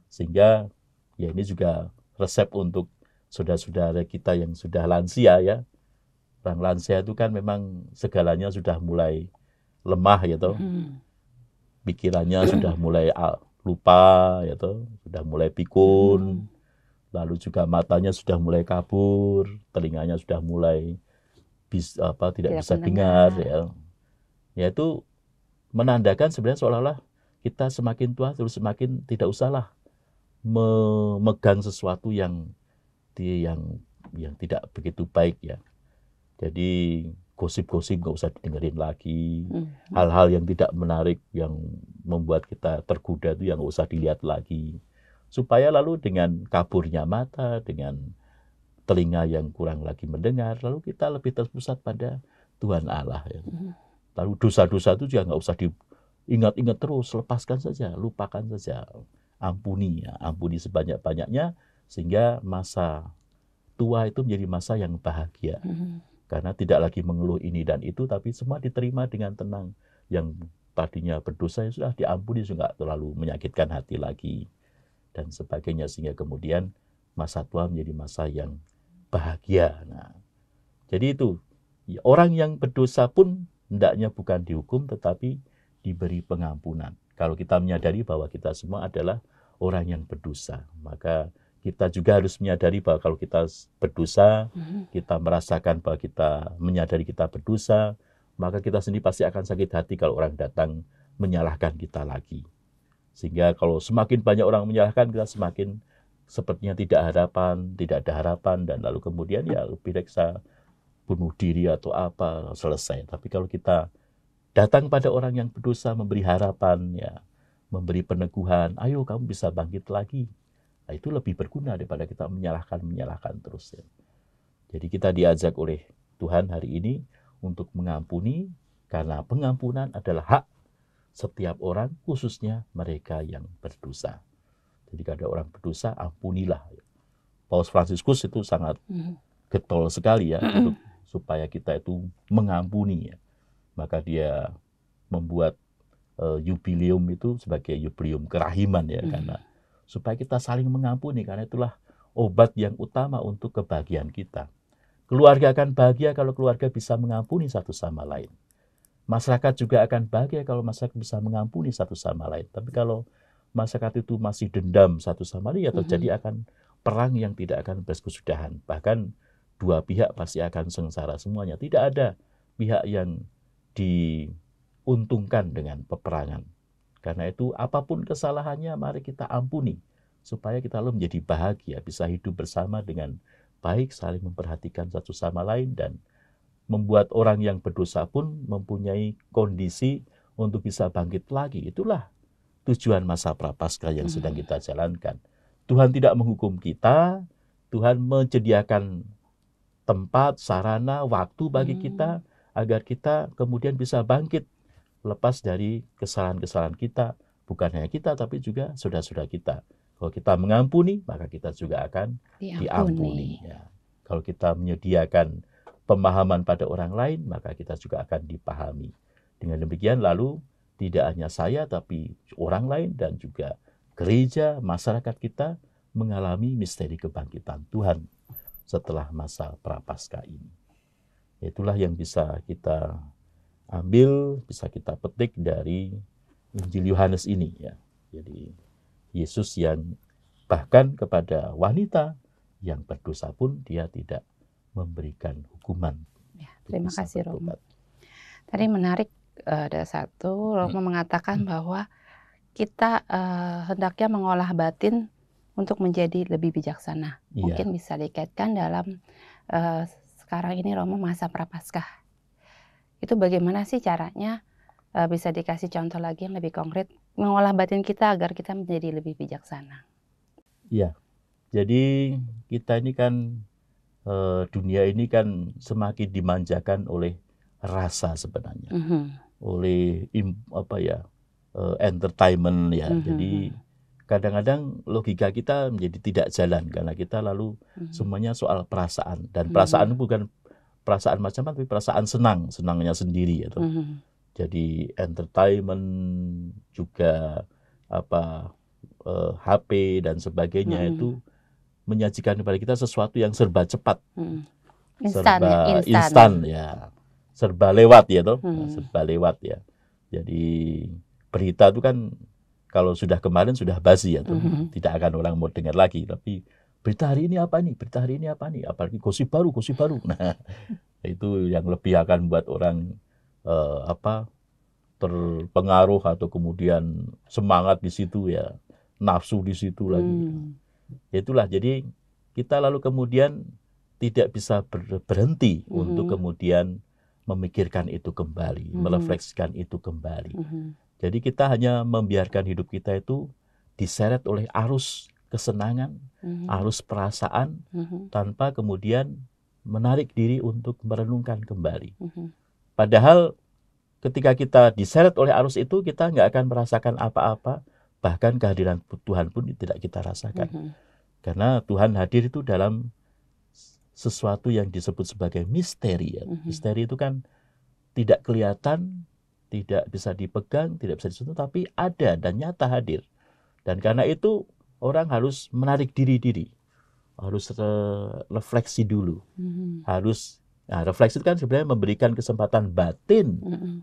Sehingga ya ini juga resep untuk saudara-saudara kita yang sudah lansia, ya. Orang lansia itu kan memang segalanya sudah mulai lemah, ya toh. Pikirannya sudah mulai lupa, ya toh, sudah mulai pikun. Lalu juga matanya sudah mulai kabur, telinganya sudah mulai tidak bisa dengar, ya. Yaitu menandakan sebenarnya seolah-olah kita semakin tua terus semakin tidak usahlah memegang sesuatu yang tidak begitu baik, ya. Jadi gosip-gosip nggak usah didengerin lagi. Hal-hal yang tidak menarik, yang membuat kita tergoda itu yang nggak usah dilihat lagi. Supaya lalu dengan kaburnya mata, dengan telinga yang kurang lagi mendengar, lalu kita lebih terpusat pada Tuhan Allah, ya. Lalu dosa-dosa itu juga nggak usah diingat-ingat terus, lepaskan saja, lupakan saja. Ampuni, ya. Ampuni sebanyak-banyaknya, sehingga masa tua itu menjadi masa yang bahagia. Karena tidak lagi mengeluh ini dan itu, tapi semua diterima dengan tenang. Yang tadinya berdosa ya sudah diampuni, sudah terlalu menyakitkan hati lagi, dan sebagainya. Sehingga kemudian masa tua menjadi masa yang bahagia. Nah, jadi itu, ya, orang yang berdosa pun hendaknya bukan dihukum, tetapi diberi pengampunan. Kalau kita menyadari bahwa kita semua adalah orang yang berdosa, maka kita juga harus menyadari bahwa kalau kita berdosa, kita merasakan bahwa kita menyadari kita berdosa, maka kita sendiri pasti akan sakit hati kalau orang datang menyalahkan kita lagi. Sehingga kalau semakin banyak orang menyalahkan, kita semakin sepertinya tidak ada harapan, dan lalu kemudian ya lebih baik saya bunuh diri atau apa, selesai. Tapi kalau kita datang pada orang yang berdosa, memberi harapan, ya, memberi peneguhan, ayo kamu bisa bangkit lagi. Nah, itu lebih berguna daripada kita menyalahkan terus, ya. Jadi kita diajak oleh Tuhan hari ini untuk mengampuni, karena pengampunan adalah hak setiap orang, khususnya mereka yang berdosa. Jadi kalau ada orang berdosa, ampunilah. Paus Fransiskus itu sangat getol sekali, ya, untuk supaya kita itu mengampuni, ya. Maka dia membuat jubileum itu sebagai jubileum kerahiman, ya, karena supaya kita saling mengampuni, karena itulah obat yang utama untuk kebahagiaan kita. Keluarga akan bahagia kalau keluarga bisa mengampuni satu sama lain. Masyarakat juga akan bahagia kalau masyarakat bisa mengampuni satu sama lain. Tapi kalau masyarakat itu masih dendam satu sama lain, ya terjadi akan perang yang tidak akan berkesudahan. Bahkan dua pihak pasti akan sengsara semuanya. Tidak ada pihak yang diuntungkan dengan peperangan. Karena itu apapun kesalahannya mari kita ampuni, supaya kita lalu menjadi bahagia, bisa hidup bersama dengan baik, saling memperhatikan satu sama lain, dan membuat orang yang berdosa pun mempunyai kondisi untuk bisa bangkit lagi. Itulah tujuan masa Prapaskah yang sedang kita jalankan. Tuhan tidak menghukum kita, Tuhan menyediakan tempat, sarana, waktu bagi kita, agar kita kemudian bisa bangkit lepas dari kesalahan-kesalahan kita. Bukan hanya kita, tapi juga saudara-saudara kita. Kalau kita mengampuni, maka kita juga akan diampuni. Ya. Kalau kita menyediakan pemahaman pada orang lain, maka kita juga akan dipahami. Dengan demikian lalu tidak hanya saya, tapi orang lain dan juga gereja, masyarakat kita mengalami misteri kebangkitan Tuhan. setelah masa prapaskah ini. Itulah yang bisa kita ambil, bisa kita petik dari Injil Yohanes ini ya. Jadi Yesus yang bahkan kepada wanita yang berdosa pun dia tidak memberikan hukuman.
Ya, terima kasih Romo. Tadi menarik, ada satu Romo mengatakan bahwa kita hendaknya mengolah batin untuk menjadi lebih bijaksana. Mungkin bisa dikaitkan dalam sekarang ini Romo masa prapaskah. Itu bagaimana sih caranya? Bisa dikasih contoh lagi yang lebih konkret mengolah batin kita agar kita menjadi lebih bijaksana.
Iya, jadi kita ini kan dunia ini kan semakin dimanjakan oleh rasa sebenarnya, oleh entertainment ya. Jadi kadang-kadang logika kita menjadi tidak jalan karena kita lalu semuanya soal perasaan, dan perasaan bukan perasaan macam-macam tapi perasaan senangnya sendiri gitu. Jadi entertainment juga HP dan sebagainya itu menyajikan kepada kita sesuatu yang serba cepat, serba instan ya, serba lewat ya toh, serba lewat ya. Jadi berita itu kan kalau sudah kemarin sudah basi ya, tidak akan orang mau dengar lagi. Tapi berita hari ini apa nih? Berita hari ini apa nih? Apalagi gosip baru. Nah, itu yang lebih akan buat orang terpengaruh atau kemudian semangat di situ ya, nafsu di situ lagi. Itulah, jadi kita lalu kemudian tidak bisa berhenti untuk kemudian memikirkan itu kembali, merefleksikan itu kembali. Jadi kita hanya membiarkan hidup kita itu diseret oleh arus kesenangan, arus perasaan, tanpa kemudian menarik diri untuk merenungkan kembali. Padahal ketika kita diseret oleh arus itu, kita nggak akan merasakan apa-apa, bahkan kehadiran Tuhan pun tidak kita rasakan. Karena Tuhan hadir itu dalam sesuatu yang disebut sebagai misteri. Ya. Misteri itu kan tidak kelihatan, tidak bisa dipegang, tidak bisa disentuh, tapi ada dan nyata hadir. Dan karena itu orang harus menarik diri, harus refleksi dulu. Refleksi itu kan sebenarnya memberikan kesempatan batin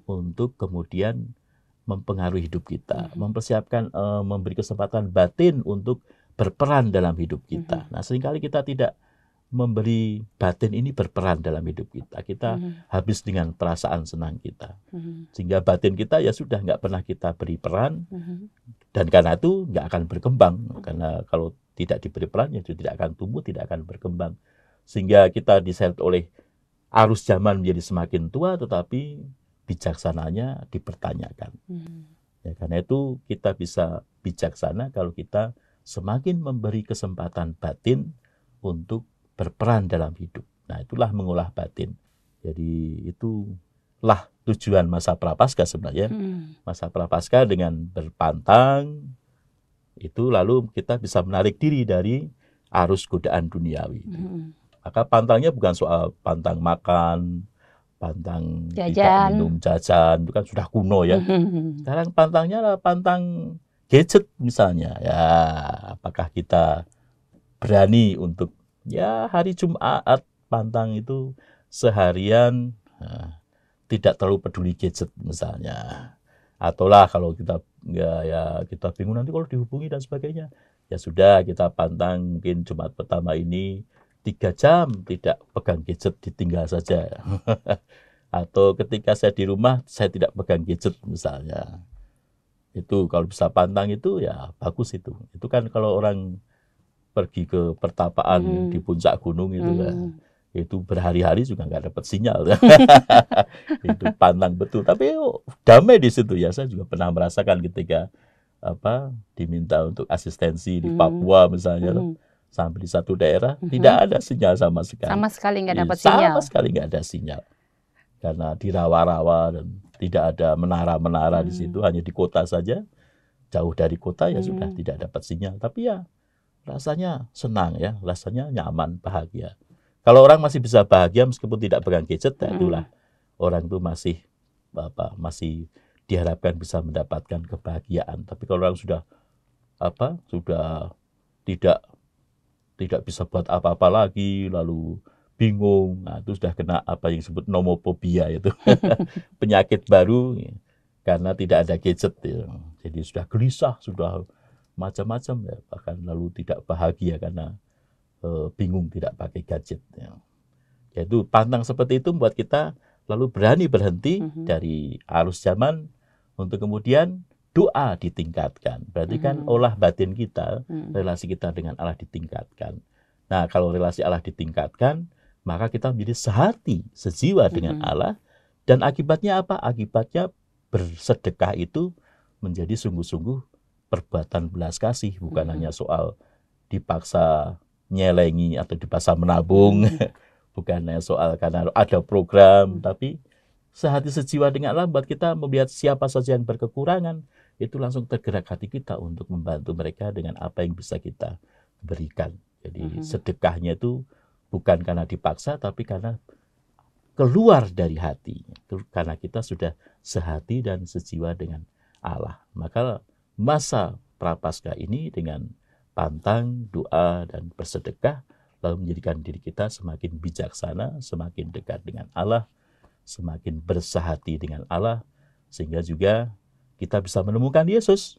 untuk kemudian mempengaruhi hidup kita, mempersiapkan, memberi kesempatan batin untuk berperan dalam hidup kita. Nah, seringkali kita tidak memberi batin ini berperan dalam hidup kita. Kita habis dengan perasaan senang kita. Sehingga batin kita ya sudah nggak pernah kita beri peran. Dan karena itu nggak akan berkembang. Karena kalau tidak diberi peran, ya tidak akan tumbuh, tidak akan berkembang. Sehingga kita diseret oleh arus zaman menjadi semakin tua, tetapi bijaksananya dipertanyakan. Ya, karena itu kita bisa bijaksana kalau kita semakin memberi kesempatan batin untuk berperan dalam hidup. Nah, itulah mengolah batin. Jadi itulah tujuan masa prapaskah sebenarnya. Masa prapaskah dengan berpantang itu lalu kita bisa menarik diri dari arus godaan duniawi. Maka pantangnya bukan soal pantang makan, pantang tidak minum, jajan, itu kan sudah kuno ya. Sekarang pantangnya adalah pantang gadget misalnya. Ya, apakah kita berani untuk ya hari Jumat pantang itu seharian tidak terlalu peduli gadget misalnya. Ataulah kalau kita kita bingung nanti kalau dihubungi dan sebagainya. Ya sudah, kita pantang mungkin Jumat pertama ini 3 jam tidak pegang gadget, ditinggal saja. Atau ketika saya di rumah saya tidak pegang gadget misalnya. Itu kalau bisa pantang itu ya bagus itu. Itu kan kalau orang pergi ke pertapaan di puncak gunung itu itu berhari-hari juga nggak dapat sinyal. Itu pantang betul. Tapi damai di situ ya. Saya juga pernah merasakan ketika diminta untuk asistensi di Papua misalnya, sampai di satu daerah tidak ada sinyal sama sekali.
Sama sekali nggak dapat sinyal.
Sama sekali nggak ada sinyal. Karena di rawa-rawa dan tidak ada menara-menara di situ, hanya di kota saja. Jauh dari kota ya sudah tidak dapat sinyal. Tapi ya rasanya senang ya, rasanya nyaman, bahagia. Kalau orang masih bisa bahagia meskipun tidak pegang gadget, ya itulah orang itu masih diharapkan bisa mendapatkan kebahagiaan. Tapi kalau orang sudah tidak tidak bisa buat apa-apa lagi, lalu bingung. Nah, itu sudah kena apa yang disebut nomophobia itu. Penyakit baru ya, karena tidak ada gadget ya. Jadi sudah gelisah, sudah macam-macam ya, bahkan lalu tidak bahagia karena bingung tidak pakai gadget ya. Yaitu pantang seperti itu membuat kita lalu berani berhenti dari arus zaman untuk kemudian doa ditingkatkan. Berarti kan olah batin kita, relasi kita dengan Allah ditingkatkan. Nah, kalau relasi Allah ditingkatkan, maka kita menjadi sehati, sejiwa dengan Allah. Dan akibatnya apa? Akibatnya bersedekah itu menjadi sungguh-sungguh perbuatan belas kasih. Bukan hanya soal dipaksa nyelengi atau dipaksa menabung. Bukan hanya soal karena ada program, tapi sehati sejiwa dengan Allah buat kita melihat siapa saja yang berkekurangan, itu langsung tergerak hati kita untuk membantu mereka dengan apa yang bisa kita berikan. Jadi sedekahnya itu bukan karena dipaksa, tapi karena keluar dari hati. Karena kita sudah sehati dan sejiwa dengan Allah. Maka masa Prapaskah ini dengan pantang, doa, dan bersedekah, lalu menjadikan diri kita semakin bijaksana, semakin dekat dengan Allah, semakin bersehati dengan Allah, sehingga juga kita bisa menemukan Yesus.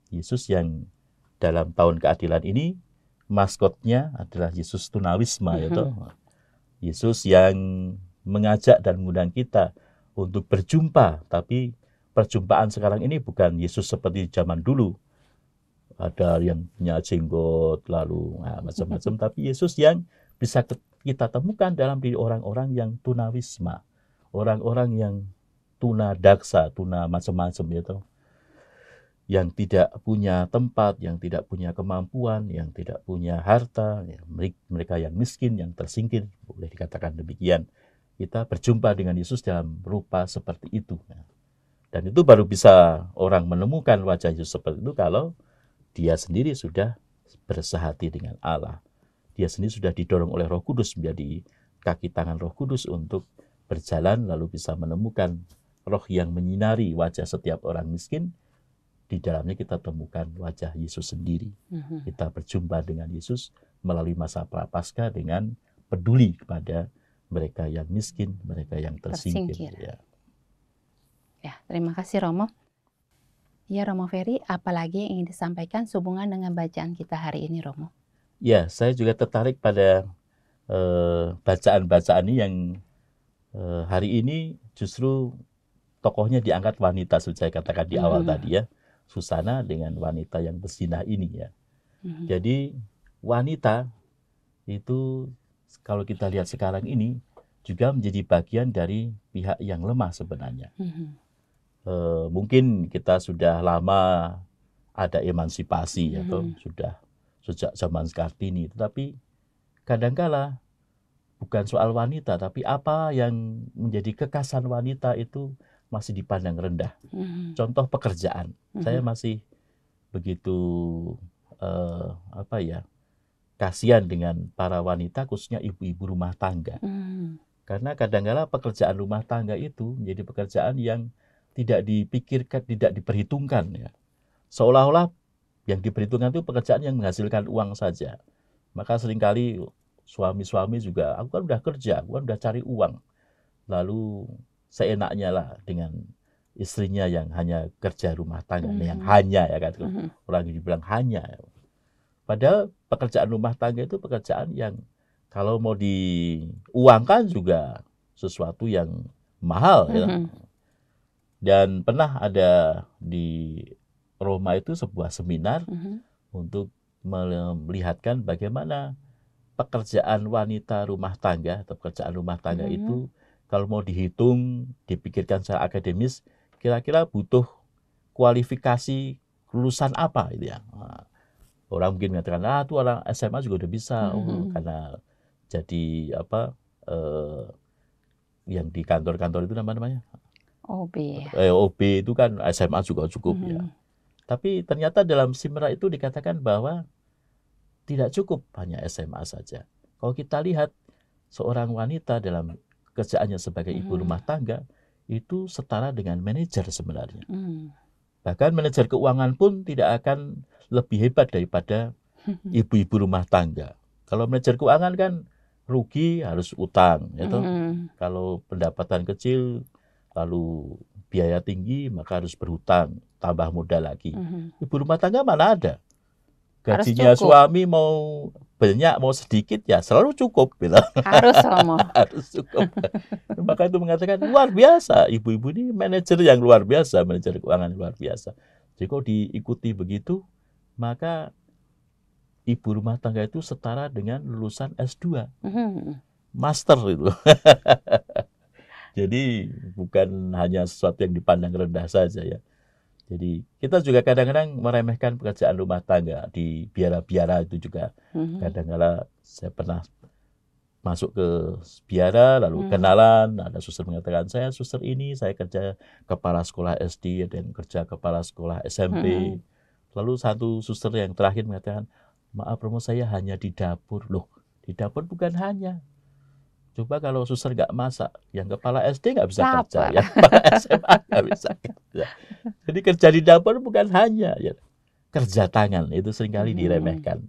Yesus yang dalam tahun keadilan ini, maskotnya adalah Yesus Tunawisma. Yaitu Yesus yang mengajak dan mengundang kita untuk berjumpa. Tapi perjumpaan sekarang ini bukan Yesus seperti zaman dulu. Ada yang punya jenggot, lalu macam-macam. Tapi Yesus yang bisa kita temukan dalam diri orang-orang yang tunawisma. Orang-orang yang tuna daksa, tuna macam-macam itu, yang tidak punya tempat, yang tidak punya kemampuan, yang tidak punya harta, ya, mereka yang miskin, yang tersingkir, boleh dikatakan demikian. Kita berjumpa dengan Yesus dalam rupa seperti itu. Dan itu baru bisa orang menemukan wajah Yesus seperti itu kalau dia sendiri sudah bersehati dengan Allah. Dia sendiri sudah didorong oleh Roh Kudus menjadi kaki tangan Roh Kudus untuk berjalan lalu bisa menemukan roh yang menyinari wajah setiap orang miskin. Di dalamnya kita temukan wajah Yesus sendiri. Kita berjumpa dengan Yesus melalui masa Prapaskah dengan peduli kepada mereka yang miskin, mereka yang tersingkir.
Ya, terima kasih Romo. Ya Romo Ferry, apalagi yang ingin disampaikan sehubungan dengan bacaan kita hari ini Romo?
Ya, saya juga tertarik pada bacaan-bacaan ini yang hari ini justru tokohnya diangkat wanita, seperti saya katakan di awal tadi ya. Susana dengan wanita yang berzinah ini ya. Jadi wanita itu kalau kita lihat sekarang ini juga menjadi bagian dari pihak yang lemah sebenarnya. Mungkin kita sudah lama ada emansipasi atau sudah sejak zaman Kartini, tetapi kadangkala bukan soal wanita, tapi apa yang menjadi kekasan wanita itu masih dipandang rendah. Contoh pekerjaan, saya masih begitu kasihan dengan para wanita, khususnya ibu-ibu rumah tangga. Karena kadang-kala pekerjaan rumah tangga itu menjadi pekerjaan yang tidak dipikirkan, tidak diperhitungkan ya. Seolah-olah yang diperhitungkan itu pekerjaan yang menghasilkan uang saja. Maka seringkali suami-suami juga, aku kan udah kerja, aku kan udah cari uang. Lalu seenaknya lah dengan istrinya yang hanya kerja rumah tangga, yang hanya ya kan, orang dibilang hanya. Padahal pekerjaan rumah tangga itu pekerjaan yang kalau mau diuangkan juga sesuatu yang mahal. Ya. Dan pernah ada di Roma itu sebuah seminar untuk melihatkan bagaimana pekerjaan wanita rumah tangga atau pekerjaan rumah tangga itu kalau mau dihitung, dipikirkan secara akademis, kira-kira butuh kualifikasi lulusan apa gitu ya. Nah, orang mungkin mengatakan, itu orang SMA juga udah bisa, karena jadi yang di kantor-kantor itu namanya
OB.
OB itu kan SMA juga cukup ya. Tapi ternyata dalam seminar itu dikatakan bahwa tidak cukup hanya SMA saja. Kalau kita lihat seorang wanita dalam kerjaannya sebagai ibu rumah tangga itu setara dengan manajer sebenarnya. Bahkan manajer keuangan pun tidak akan lebih hebat daripada ibu-ibu rumah tangga. Kalau manajer keuangan kan rugi harus utang, ya toh.
Mhm.
Kalau pendapatan kecil lalu biaya tinggi maka harus berhutang, tambah modal lagi.
Mhm.
Ibu rumah tangga mana ada?
Harus
Gajinya
cukup.
suami mau banyak mau sedikit ya selalu cukup gitu.
Harus Romo.
Harus cukup. Maka itu mengatakan luar biasa, ibu-ibu ini manajer yang luar biasa, manajer keuangan yang luar biasa. Jadi kalau diikuti begitu, maka ibu rumah tangga itu setara dengan lulusan S2,
Mhm.
master itu. Jadi bukan hanya sesuatu yang dipandang rendah saja ya. Jadi kita juga kadang-kadang meremehkan pekerjaan rumah tangga di biara-biara itu juga.
Mhm.
Kadang-kadang saya pernah masuk ke biara lalu
Mhm.
kenalan, ada suster mengatakan saya suster ini, saya kerja kepala sekolah SD dan kerja kepala sekolah SMP.
Mhm.
Lalu satu suster yang terakhir mengatakan, maaf Romo saya hanya di dapur. Loh, di dapur bukan hanya. Coba kalau suster nggak masak, yang kepala SD nggak bisa kerja,
Lapar.
yang kepala SMA nggak bisa kerja. Jadi kerja di dapur bukan hanya ya, kerja tangan, itu seringkali
Mhm.
diremehkan.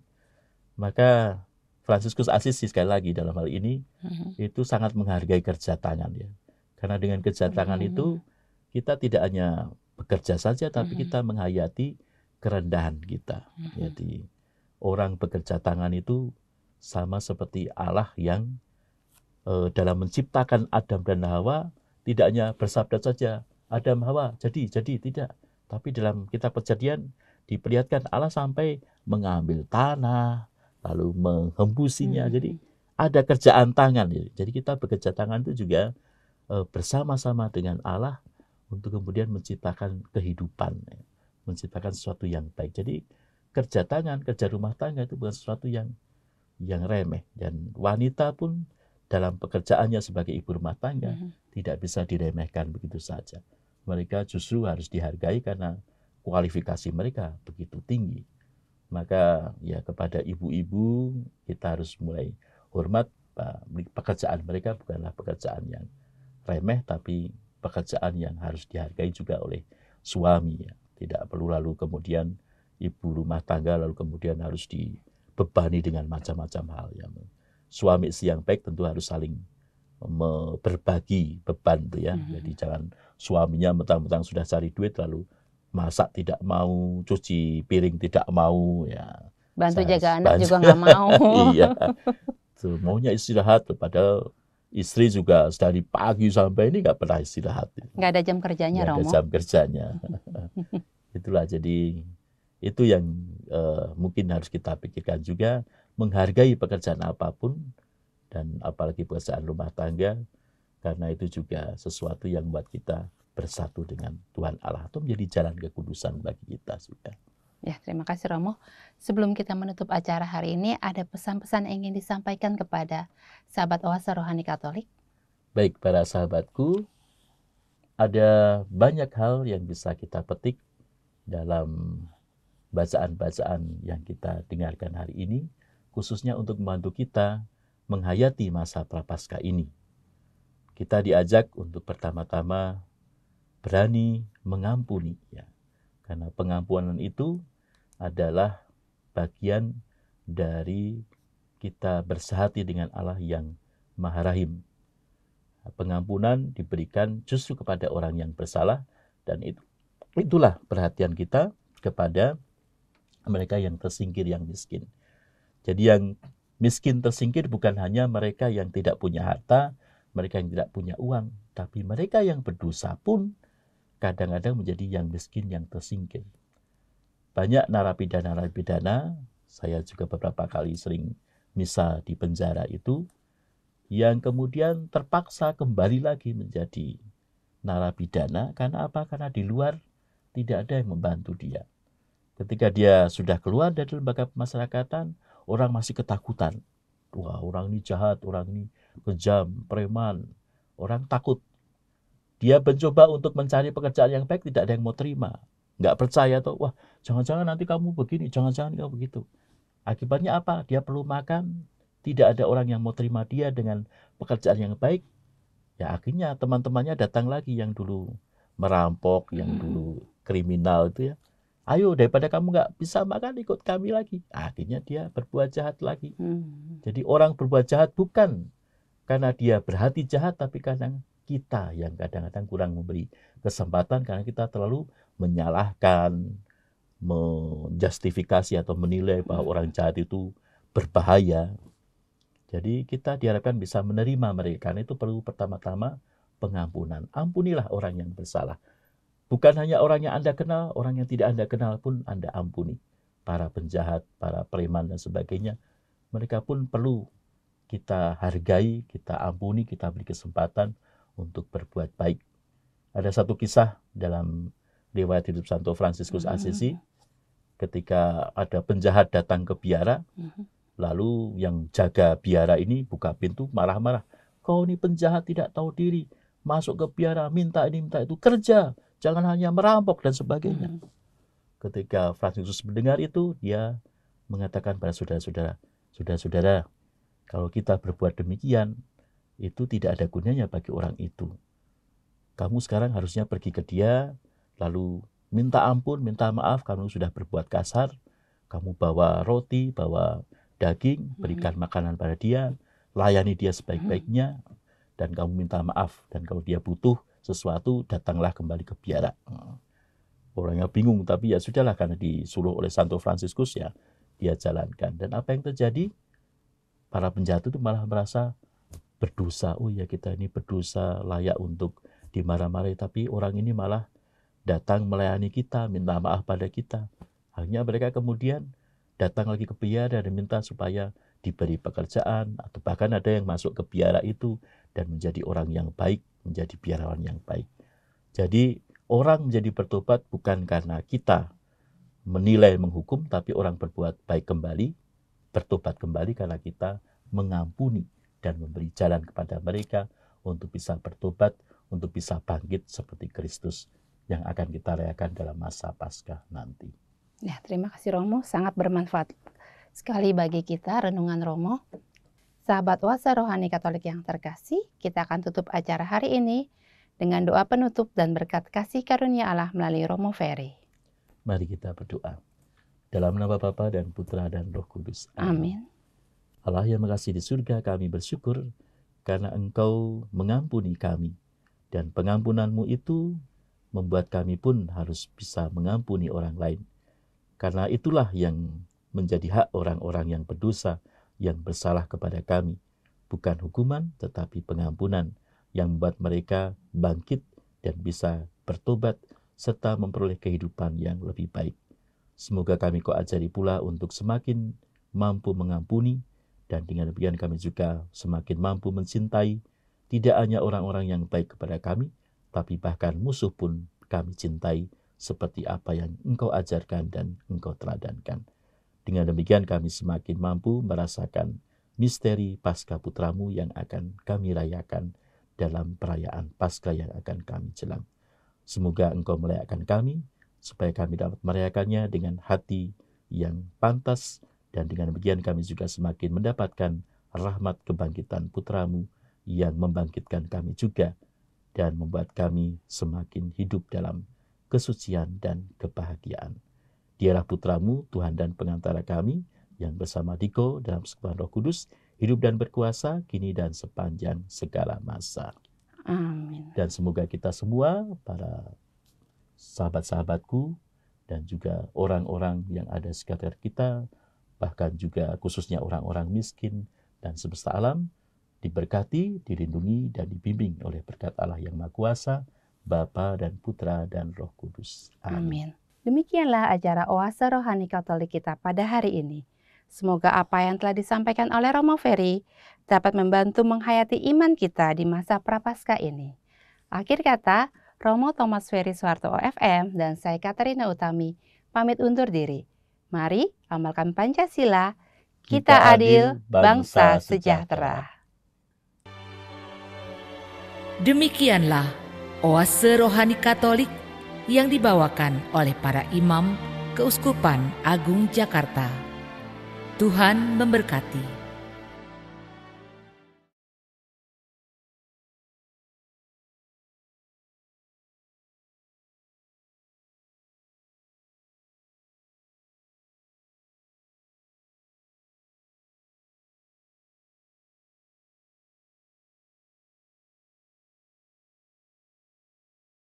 Maka Fransiskus Assisi sekali lagi dalam hal ini
Mhm.
itu sangat menghargai kerja tangan ya. Karena dengan kerja tangan itu kita tidak hanya bekerja saja, tapi kita menghayati kerendahan kita. Jadi orang bekerja tangan itu sama seperti Allah yang dalam menciptakan Adam dan Hawa tidak hanya bersabda saja Adam Hawa jadi tidak, tapi dalam kitab Perjanjian diperlihatkan Allah sampai mengambil tanah lalu menghembusinya. Jadi ada kerjaan tangan. Jadi kita bekerja tangan itu juga bersama-sama dengan Allah untuk kemudian menciptakan kehidupan, menciptakan sesuatu yang baik. Jadi kerja tangan, kerja rumah tangga itu bukan sesuatu yang remeh, dan wanita pun dalam pekerjaannya sebagai ibu rumah tangga tidak bisa diremehkan begitu saja. Mereka justru harus dihargai karena kualifikasi mereka begitu tinggi. Maka ya kepada ibu-ibu kita harus mulai hormat, pekerjaan mereka bukanlah pekerjaan yang remeh, tapi pekerjaan yang harus dihargai juga oleh suami ya. Tidak perlu lalu kemudian ibu rumah tangga lalu kemudian harus dibebani dengan macam-macam hal ya. Suami istri yang baik tentu harus saling berbagi beban tuh ya. Jadi jangan suaminya mentang-mentang sudah cari duit lalu masak tidak mau, cuci piring tidak mau ya.
Bantu jaga anak juga nggak mau.
Iya. Tuh, maunya istirahat, padahal istri juga dari pagi sampai ini nggak pernah istirahat.
Nggak ada jam kerjanya,
Nggak ada
Romo.
jam kerjanya. Itulah jadi itu yang mungkin harus kita pikirkan juga, menghargai pekerjaan apapun dan apalagi pekerjaan rumah tangga, karena itu juga sesuatu yang membuat kita bersatu dengan Tuhan Allah atau menjadi jalan kekudusan bagi kita juga.
Ya, terima kasih Romo. Sebelum kita menutup acara hari ini, ada pesan-pesan yang ingin disampaikan kepada sahabat Oase Rohani Katolik?
Baik, para sahabatku, ada banyak hal yang bisa kita petik dalam bacaan-bacaan yang kita dengarkan hari ini, khususnya untuk membantu kita menghayati masa Prapaskah ini. Kita diajak untuk pertama-tama berani mengampuni ya. Karena pengampunan itu adalah bagian dari kita bersehati dengan Allah yang Maha Rahim. Pengampunan diberikan justru kepada orang yang bersalah, dan itulah perhatian kita kepada mereka yang tersingkir, yang miskin. Jadi yang miskin tersingkir bukan hanya mereka yang tidak punya harta, mereka yang tidak punya uang, tapi mereka yang berdosa pun kadang-kadang menjadi yang miskin, yang tersingkir. Banyak narapidana, saya juga beberapa kali sering misa di penjara itu, yang kemudian terpaksa kembali lagi menjadi narapidana. Karena apa? Karena di luar tidak ada yang membantu dia. Ketika dia sudah keluar dari lembaga pemasyarakatan, orang masih ketakutan. Wah, orang ini jahat, orang ini kejam, preman. Orang takut. Dia mencoba untuk mencari pekerjaan yang baik, tidak ada yang mau terima. Nggak percaya tuh, wah jangan-jangan nanti kamu begini, jangan-jangan kamu begitu. Akibatnya apa? Dia perlu makan, tidak ada orang yang mau terima dia dengan pekerjaan yang baik. Ya akhirnya teman-temannya datang lagi yang dulu merampok, yang dulu kriminal itu ya. Ayo, daripada kamu nggak bisa makan, ikut kami lagi. Akhirnya dia berbuat jahat lagi. Jadi orang berbuat jahat bukan karena dia berhati jahat, tapi karena kita yang kadang-kadang kurang memberi kesempatan karena kita terlalu menyalahkan, menjustifikasi atau menilai bahwa orang jahat itu berbahaya. Jadi kita diharapkan bisa menerima mereka. Karena itu perlu pertama-tama pengampunan. Ampunilah orang yang bersalah. Bukan hanya orang yang Anda kenal, orang yang tidak Anda kenal pun Anda ampuni. Para penjahat, para preman dan sebagainya, mereka pun perlu kita hargai, kita ampuni, kita beri kesempatan untuk berbuat baik. Ada satu kisah dalam riwayat hidup Santo Fransiskus Assisi, ketika ada penjahat datang ke biara, lalu yang jaga biara ini buka pintu marah-marah. Kau ini penjahat tidak tahu diri, masuk ke biara, minta ini, minta itu, kerja, jangan hanya merampok dan sebagainya. Ketika Fransiskus mendengar itu, dia mengatakan pada saudara-saudara, saudara-saudara, kalau kita berbuat demikian, itu tidak ada gunanya bagi orang itu. Kamu sekarang harusnya pergi ke dia, lalu minta ampun, minta maaf, kamu sudah berbuat kasar. Kamu bawa roti, bawa daging, berikan makanan pada dia, layani dia sebaik-baiknya, dan kamu minta maaf. Dan kalau dia butuh sesuatu, datanglah kembali ke biara. Orangnya bingung, tapi ya sudahlah, karena disuruh oleh Santo Fransiskus, ya dia jalankan. Dan apa yang terjadi? Para penjahat itu malah merasa berdosa. Oh ya, kita ini berdosa, layak untuk dimarah-marahi. Tapi orang ini malah datang melayani kita, minta maaf pada kita. Akhirnya mereka kemudian datang lagi ke biara dan minta supaya diberi pekerjaan. Atau bahkan ada yang masuk ke biara itu dan menjadi orang yang baik, menjadi biarawan yang baik. Jadi orang menjadi bertobat bukan karena kita menilai, menghukum, tapi orang berbuat baik kembali, bertobat kembali karena kita mengampuni dan memberi jalan kepada mereka untuk bisa bertobat, untuk bisa bangkit seperti Kristus yang akan kita rayakan dalam masa Paskah nanti.
Ya, terima kasih Romo, sangat bermanfaat sekali bagi kita renungan Romo. Sahabat Oase Rohani Katolik yang terkasih, kita akan tutup acara hari ini dengan doa penutup dan berkat kasih karunia Allah melalui Romo Ferry.
Mari kita berdoa. Dalam nama Bapa dan Putra dan Roh Kudus.
Amin.
Allah yang mengasihi di surga, kami bersyukur karena Engkau mengampuni kami. Dan pengampunan-Mu itu membuat kami pun harus bisa mengampuni orang lain. Karena itulah yang menjadi hak orang-orang yang berdosa, yang bersalah kepada kami. Bukan hukuman, tetapi pengampunan yang membuat mereka bangkit dan bisa bertobat serta memperoleh kehidupan yang lebih baik. Semoga kami Kau ajari pula untuk semakin mampu mengampuni, dan dengan demikian kami juga semakin mampu mencintai, tidak hanya orang-orang yang baik kepada kami, tapi bahkan musuh pun kami cintai, seperti apa yang Engkau ajarkan dan Engkau teladankan. Dengan demikian kami semakin mampu merasakan misteri Paskah Putramu yang akan kami rayakan dalam perayaan Paskah yang akan kami jelang. Semoga Engkau merayakan kami, supaya kami dapat merayakannya dengan hati yang pantas, dan dengan demikian kami juga semakin mendapatkan rahmat kebangkitan Putramu yang membangkitkan kami juga, dan membuat kami semakin hidup dalam kesucian dan kebahagiaan. Dialah Putramu, Tuhan dan pengantara kami, yang bersama Diko dalam persekutuan Roh Kudus, hidup dan berkuasa, kini dan sepanjang segala masa.
Amin.
Dan semoga kita semua, para sahabat-sahabatku, dan juga orang-orang yang ada di sekitar kita, bahkan juga khususnya orang-orang miskin dan semesta alam, diberkati, dilindungi, dan dibimbing oleh berkat Allah yang Maha Kuasa, Bapa dan Putra dan Roh Kudus.
Amin. Demikianlah acara Oase Rohani Katolik kita pada hari ini. Semoga apa yang telah disampaikan oleh Romo Ferry dapat membantu menghayati iman kita di masa Prapaskah ini. Akhir kata, Romo Thomas Ferry Soeharto OFM dan saya Katarina Utami pamit undur diri. Mari amalkan Pancasila, kita adil, bangsa sejahtera.
Demikianlah Oase Rohani Katolik yang dibawakan oleh para imam Keuskupan Agung Jakarta. Tuhan memberkati.